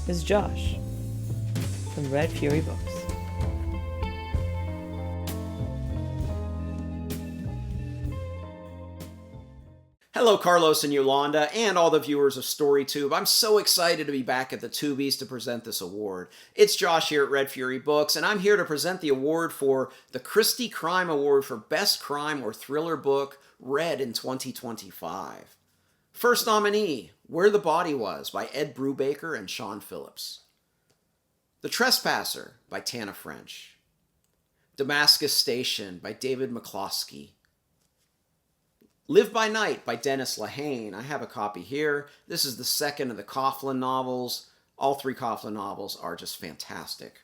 is Josh from Red Fury Books. Hello, Carlos and Yolanda, and all the viewers of StoryToob. I'm so excited to be back at the Toobies to present this award. It's Josh here at Red Fury Books, and I'm here to present the award for the Christie Crime Award for Best Crime or Thriller Book Read in 2025. First nominee, Where the Body Was by Ed Brubaker and Sean Phillips. The Trespasser by Tana French. Damascus Station by David McCloskey. Live by Night by Dennis Lehane. I have a copy here. This is the second of the Coughlin novels. All three Coughlin novels are just fantastic.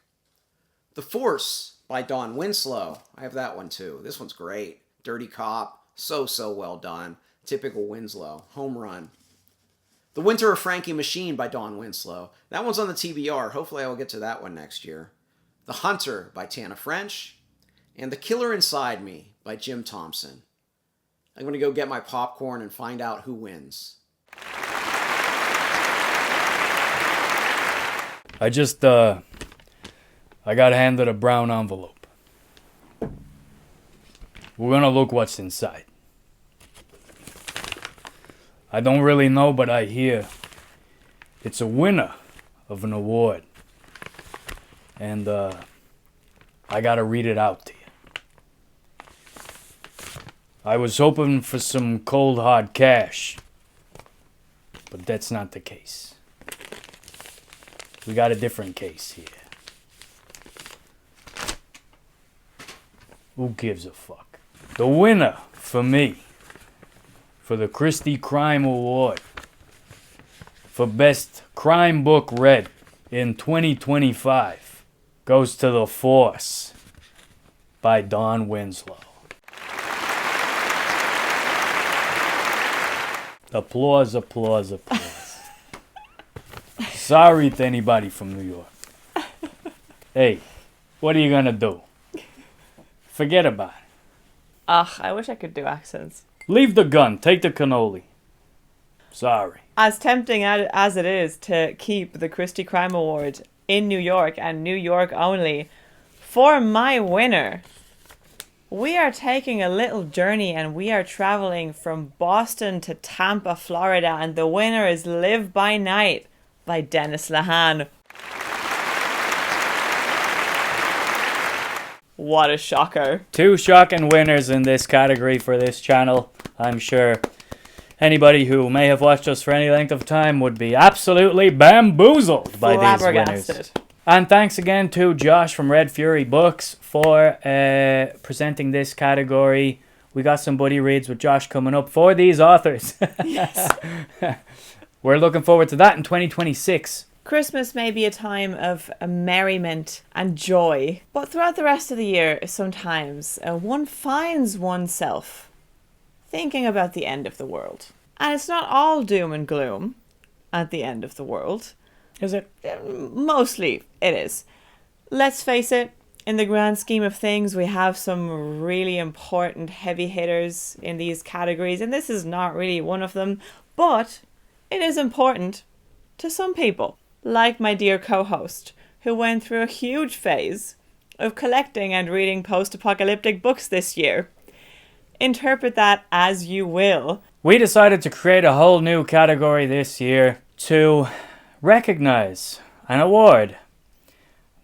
The Force by Dawn Winslow. I have that one too. This one's great. Dirty Cop. So well done. Typical Winslow. Home run. The Winter of Frankie Machine by Dawn Winslow. That one's on the TBR. Hopefully I will get to that one next year. The Hunter by Tana French. And The Killer Inside Me by Jim Thompson. I'm going to go get my popcorn and find out who wins. I got handed a brown envelope. We're gonna look what's inside. I don't really know, but I hear it's a winner of an award. And I gotta read it out to you. I was hoping for some cold hard cash, but that's not the case. We got a different case here. Who gives a fuck? The winner for me, for the Christie Crime Award, for Best Crime Book Read in 2025, goes to The Force by Dawn Winslow. Applause, applause, applause. Sorry to anybody from New York. Hey, what are you gonna do? Forget about it. Ugh, I wish I could do accents. Leave the gun, take the cannoli. Sorry. As tempting as it is to keep the Christie Crime Award in New York and New York only, for my winner, we are taking a little journey and we are traveling from Boston to Tampa, Florida, and the winner is Live by Night by Dennis Lehane. What a shocker. 2 shocking winners in this category for this channel. I'm sure anybody who may have watched us for any length of time would be absolutely bamboozled by these winners. And thanks again to Josh from Red Fury Books for presenting this category. We got some buddy reads with Josh coming up for these authors. Yes. We're looking forward to that in 2026. Christmas may be a time of merriment and joy, but throughout the rest of the year, sometimes one finds oneself thinking about the end of the world. And it's not all doom and gloom at the end of the world. Is it? Mostly it is. Let's face it, in the grand scheme of things, we have some really important heavy hitters in these categories, and this is not really one of them, but it is important to some people. Like my dear co-host, who went through a huge phase of collecting and reading post-apocalyptic books this year. Interpret that as you will. We decided to create a whole new category this year to recognize and award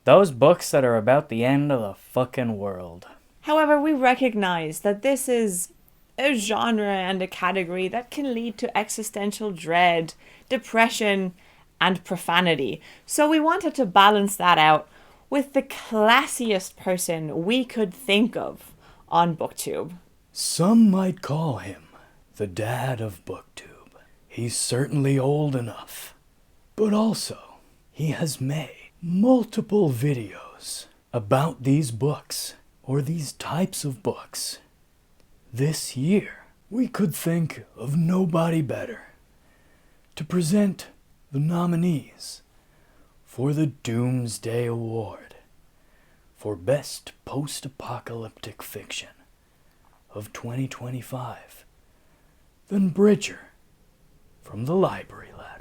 those books that are about the end of the fucking world. However, we recognize that this is a genre and a category that can lead to existential dread, depression, and profanity. So we wanted to balance that out with the classiest person we could think of on Booktube. Some might call him the dad of Booktube. He's certainly old enough. But also, he has made multiple videos about these books, or these types of books. This year, we could think of nobody better to present the nominees for the Doomsday Award for Best Post-Apocalyptic Fiction of 2025 than Bridger from the Library Ladder.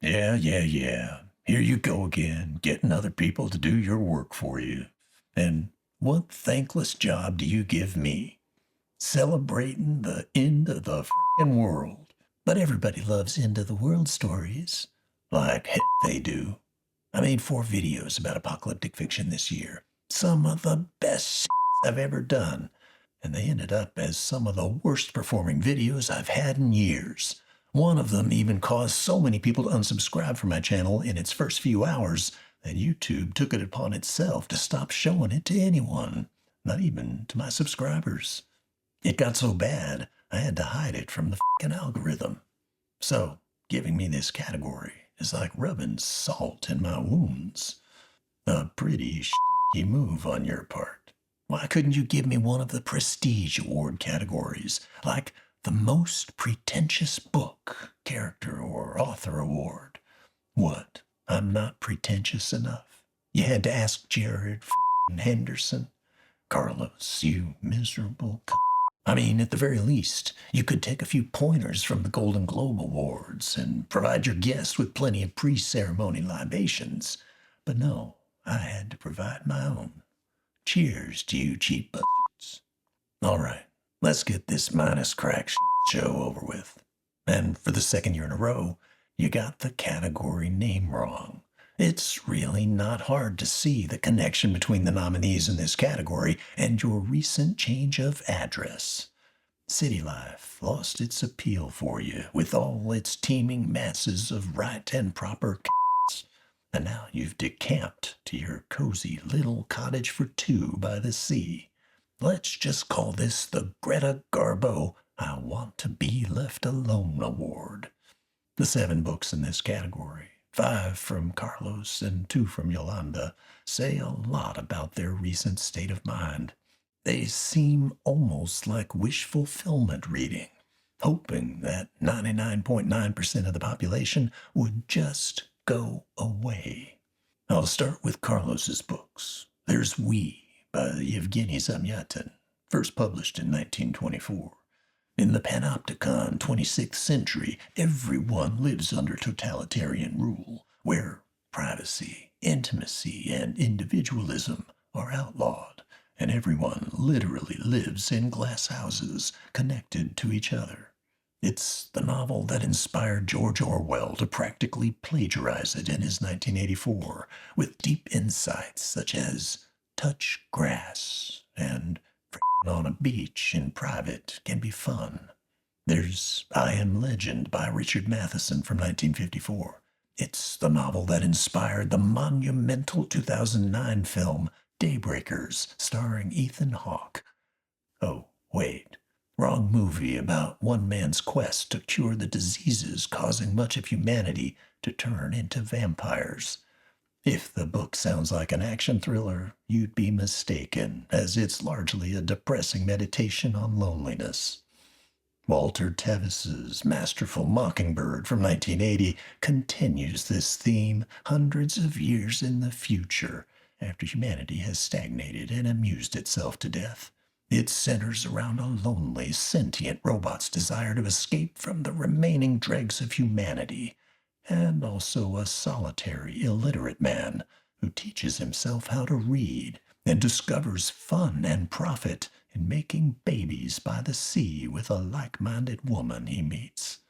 Yeah. Here you go again, getting other people to do your work for you. And what thankless job do you give me? Celebrating the end of the frickin' world. But everybody loves end of the world stories. Like heck they do. I made 4 videos about apocalyptic fiction this year. Some of the best I've ever done. And they ended up as some of the worst performing videos I've had in years. One of them even caused so many people to unsubscribe from my channel in its first few hours that YouTube took it upon itself to stop showing it to anyone. Not even to my subscribers. It got so bad, I had to hide it from the f***ing algorithm. So, giving me this category is like rubbing salt in my wounds. A pretty sh**y move on your part. Why couldn't you give me one of the prestige award categories, like the most pretentious book, character, or author award? What? I'm not pretentious enough? You had to ask Jared f***ing Henderson? Carlos, you miserable c***. I mean, at the very least, you could take a few pointers from the Golden Globe Awards and provide your guests with plenty of pre-ceremony libations. But no, I had to provide my own. Cheers to you cheap buzzards. All right, let's get this minus crack show over with. And for the second year in a row, you got the category name wrong. It's really not hard to see the connection between the nominees in this category and your recent change of address. City life lost its appeal for you with all its teeming masses of right and proper c***s. And now you've decamped to your cozy little cottage for 2 by the sea. Let's just call this the Greta Garbo I Want to Be Left Alone Award. The 7 books in this category, 5 from Carlos and 2 from Yolanda, say a lot about their recent state of mind. They seem almost like wish fulfillment reading, hoping that 99.9% of the population would just go away. I'll start with Carlos's books. There's We by Yevgeny Zamyatin, first published in 1924. In the panopticon 26th century, everyone lives under totalitarian rule, where privacy, intimacy, and individualism are outlawed, and everyone literally lives in glass houses connected to each other. It's the novel that inspired George Orwell to practically plagiarize it in his 1984, with deep insights such as touch grass and on a beach in private can be fun. There's I Am Legend by Richard Matheson from 1954. It's the novel that inspired the monumental 2009 film Daybreakers, starring Ethan Hawke. Oh, wait. Wrong movie about one man's quest to cure the diseases causing much of humanity to turn into vampires. If the book sounds like an action thriller, you'd be mistaken, as it's largely a depressing meditation on loneliness. Walter Tevis's masterful Mockingbird from 1980 continues this theme hundreds of years in the future, after humanity has stagnated and amused itself to death. It centers around a lonely, sentient robot's desire to escape from the remaining dregs of humanity, and also a solitary, illiterate man who teaches himself how to read and discovers fun and profit in making babies by the sea with a like-minded woman he meets.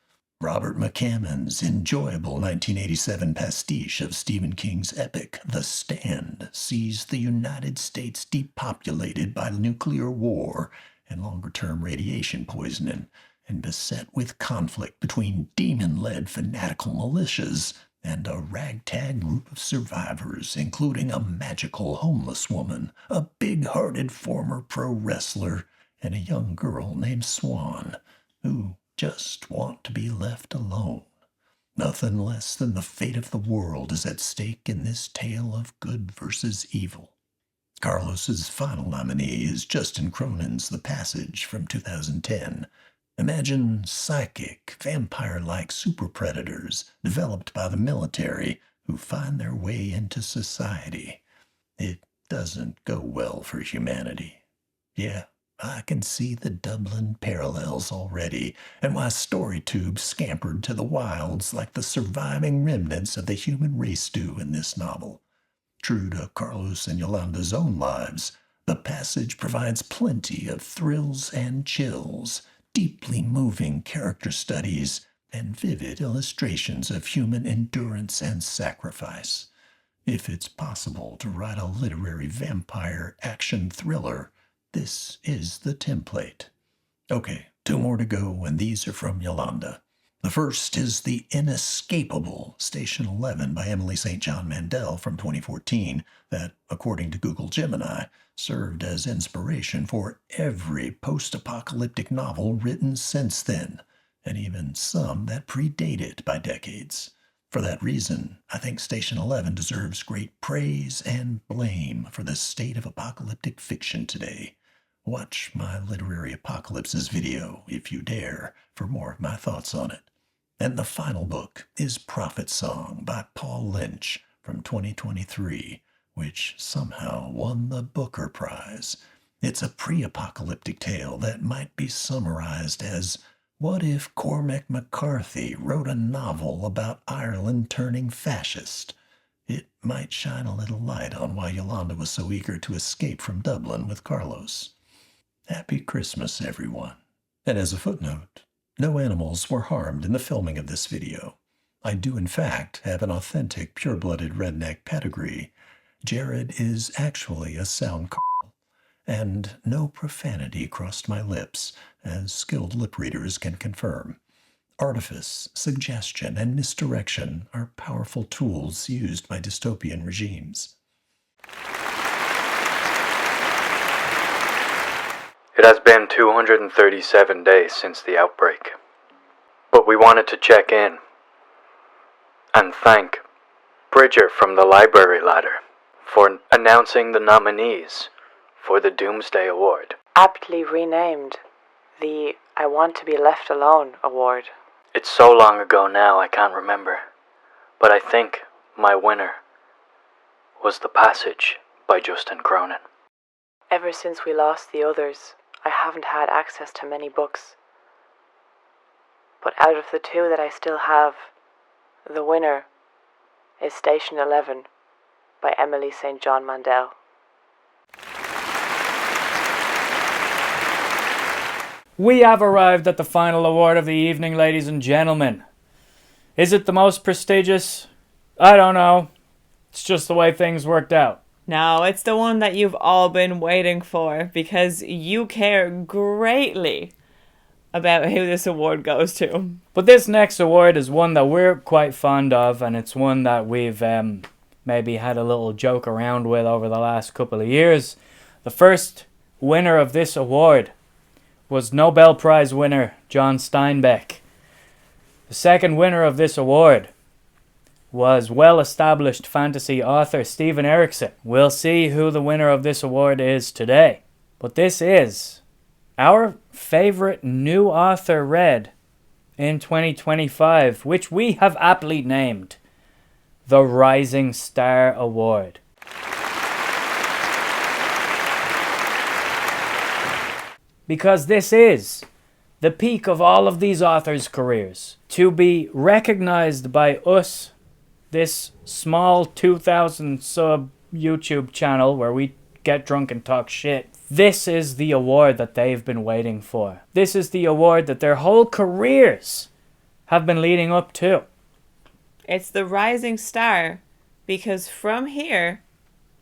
Robert McCammon's enjoyable 1987 pastiche of Stephen King's epic The Stand sees the United States depopulated by nuclear war and longer-term radiation poisoning, and beset with conflict between demon-led fanatical militias and a ragtag group of survivors, including a magical homeless woman, a big-hearted former pro wrestler, and a young girl named Swan, who just want to be left alone. Nothing less than the fate of the world is at stake in this tale of good versus evil. Carlos's final nominee is Justin Cronin's The Passage from 2010. Imagine psychic, vampire-like super predators developed by the military who find their way into society. It doesn't go well for humanity. Yeah, I can see the Dublin parallels already, and why StoryToob scampered to the wilds like the surviving remnants of the human race do in this novel. True to Carlos and Yolanda's own lives, The Passage provides plenty of thrills and chills, deeply moving character studies, and vivid illustrations of human endurance and sacrifice. If it's possible to write a literary vampire action thriller, this is the template. Okay, 2 more to go, and these are from Yolanda. The first is The Inescapable Station 11 by Emily St. John Mandel from 2014 that, according to Google Gemini, served as inspiration for every post-apocalyptic novel written since then, and even some that predate it by decades. For that reason, I think Station 11 deserves great praise and blame for the state of apocalyptic fiction today. Watch my Literary Apocalypses video, if you dare, for more of my thoughts on it. And the final book is Prophet Song by Paul Lynch from 2023, which somehow won the Booker Prize. It's a pre-apocalyptic tale that might be summarized as, what if Cormac McCarthy wrote a novel about Ireland turning fascist? It might shine a little light on why Yolanda was so eager to escape from Dublin with Carlos. Happy Christmas, everyone. And as a footnote, no animals were harmed in the filming of this video. I do in fact have an authentic pure-blooded redneck pedigree. Jared is actually a sound Carl, and no profanity crossed my lips, as skilled lip readers can confirm. Artifice, suggestion, and misdirection are powerful tools used by dystopian regimes. It has been 237 days since the outbreak, but we wanted to check in and thank Bridger from the Library Ladder for announcing the nominees for the Doomsday Award. Aptly renamed the I Want to Be Left Alone Award. It's so long ago now I can't remember, but I think my winner was The Passage by Justin Cronin. Ever since we lost the others, I haven't had access to many books. But out of the 2 that I still have, the winner is Station 11 by Emily St. John Mandel. We have arrived at the final award of the evening, ladies and gentlemen. Is it the most prestigious? I don't know. It's just the way things worked out. No, it's the one that you've all been waiting for because you care greatly about who this award goes to. But this next award is one that we're quite fond of, and it's one that we've maybe had a little joke around with over the last couple of years. The first winner of this award was Nobel Prize winner John Steinbeck. The second winner of this award was well-established fantasy author Stephen Erickson. We'll see who the winner of this award is today. But this is our favorite new author read in 2025, which we have aptly named the Rising Star Award. Because this is the peak of all of these authors' careers. To be recognized by us, this small 2,000 sub YouTube channel where we get drunk and talk shit, this is the award that they've been waiting for. This is the award that their whole careers have been leading up to. It's the Rising Star because from here,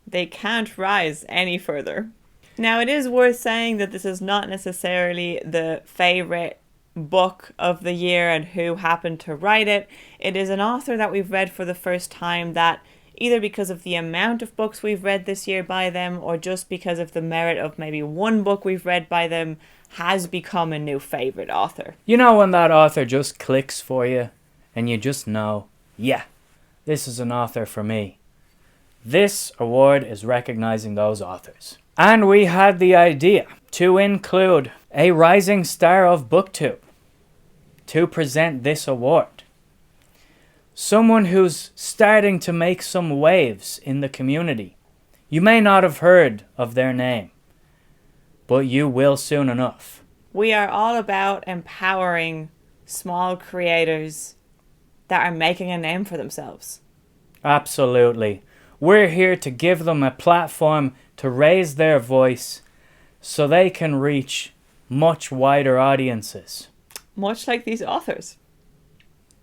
they can't rise any further. Now, it is worth saying that this is not necessarily the favorite book of the year and who happened to write it. It is an author that we've read for the first time that either because of the amount of books we've read this year by them or just because of the merit of maybe one book we've read by them has become a new favorite author. You know when that author just clicks for you and you just know, yeah, this is an author for me. This award is recognizing those authors. And we had the idea to include a rising star of Booktube to present this award. Someone who's starting to make some waves in the community. You may not have heard of their name, but you will soon enough. We are all about empowering small creators that are making a name for themselves. Absolutely. We're here to give them a platform to raise their voice so they can reach much wider audiences. Much like these authors.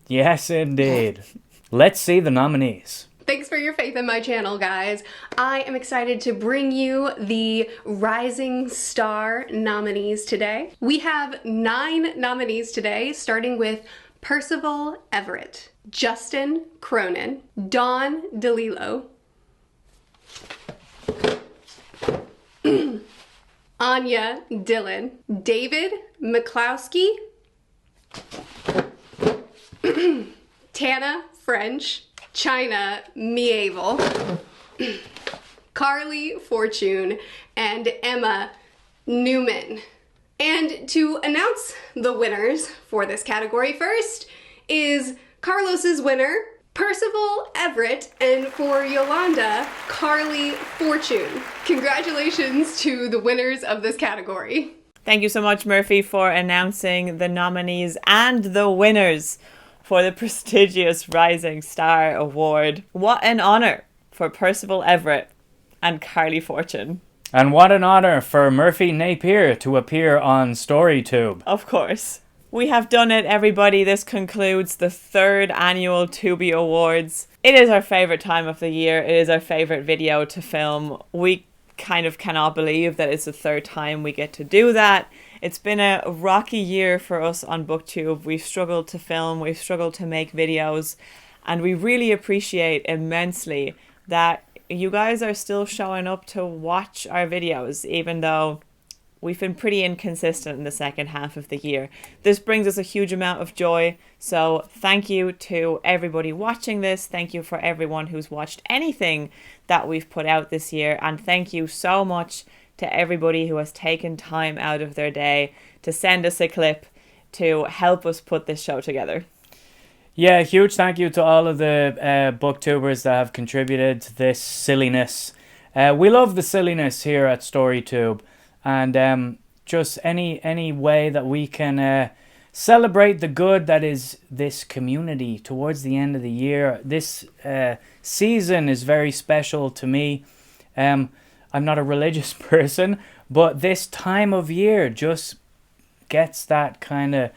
Yes, indeed. Let's see the nominees. Thanks for your faith in my channel, guys. I am excited to bring you the Rising Star nominees today. We have 9 nominees today, starting with Percival Everett, Justin Cronin, Dawn DeLillo, Anya Dillon, David McCloskey, Tana French, China Mievel, Carly Fortune, and Emma Newman. And to announce the winners for this category, first is Carlos's winner, Percival Everett, and for Yolanda, Carly Fortune. Congratulations to the winners of this category. Thank you so much, Murphy, for announcing the nominees and the winners for the prestigious Rising Star Award. What an honor for Percival Everett and Carly Fortune. And what an honor for Murphy Napier to appear on StoryToob. Of course. We have done it, everybody. This concludes the 3rd annual Toobie Awards. It is our favourite time of the year. It is our favourite video to film. We kind of cannot believe that it's the 3rd time we get to do that. It's been a rocky year for us on Booktube. We've struggled to film, we've struggled to make videos, and we really appreciate immensely that you guys are still showing up to watch our videos, even though we've been pretty inconsistent in the second half of the year. This brings us a huge amount of joy, so thank you to everybody watching this. Thank you for everyone who's watched anything that we've put out this year, and thank you so much to everybody who has taken time out of their day to send us a clip to help us put this show together. Yeah, huge thank you to all of the booktubers that have contributed to this silliness. We love the silliness here at StoryToob, and just any way that we can celebrate the good that is this community towards the end of the year. This season is very special to me. I'm not a religious person, but this time of year just gets that kind of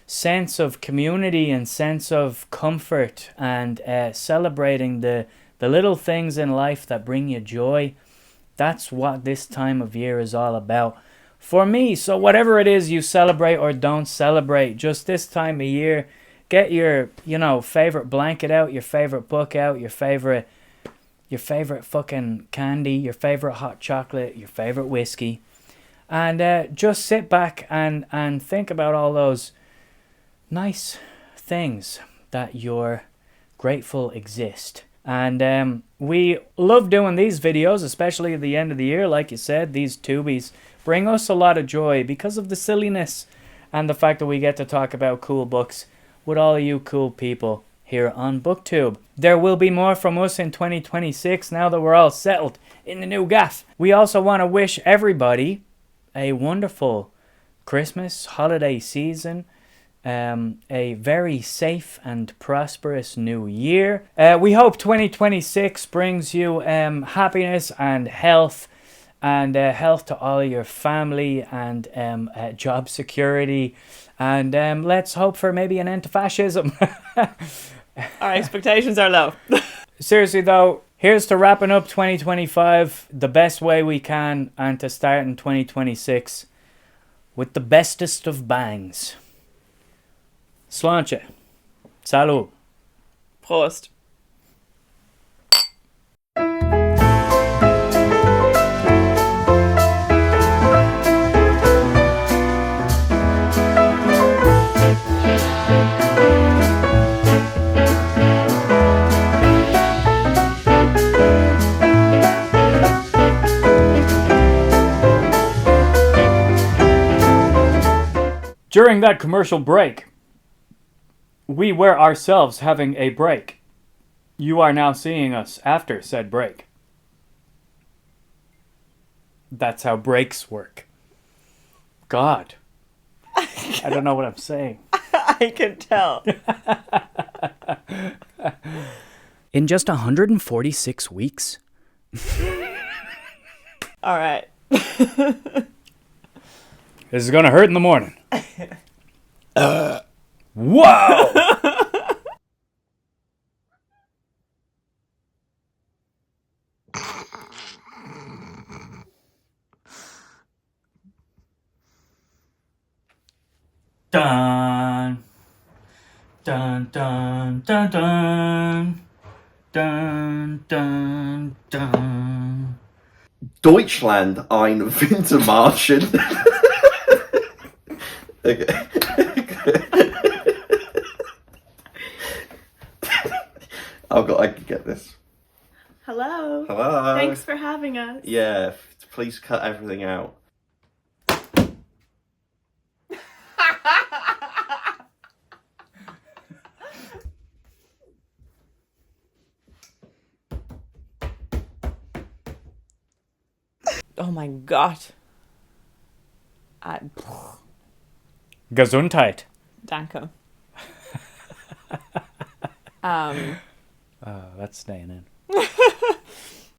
sense of community and sense of comfort, and celebrating the little things in life that bring you joy. That's what this time of year is all about for me. So whatever it is you celebrate or don't celebrate, just this time of year, get your, favorite blanket out, your favorite book out, your favorite fucking candy, your favorite hot chocolate, your favorite whiskey, and just sit back and think about all those nice things that you're grateful exist. And we love doing these videos, especially at the end of the year. Like you said, these Toobies bring us a lot of joy because of the silliness and the fact that we get to talk about cool books with all of you cool people here on Booktube. There will be more from us in 2026 now that we're all settled in the new gaff. We also want to wish everybody a wonderful Christmas holiday season, a very safe and prosperous new year. We hope 2026 brings you happiness and health to all your family, and job security, and let's hope for maybe an end to fascism. Our expectations are low. Seriously though, here's to wrapping up 2025 the best way we can, and to start in 2026 with the bestest of bangs. Sláinte. Salut. Prost. During that commercial break, we were ourselves having a break. You are now seeing us after said break. That's how breaks work. God. I don't know what I'm saying. I can tell. In just 146 weeks. All right. This is gonna hurt in the morning. Whoa! Dun dun dun dun dun dun dun dun. Deutschland ein Wintermärchen. Okay. I can get this. Hello. Hello. Thanks for having us. Yeah, please cut everything out. Oh my God. Gesundheit. Danke. That's staying in.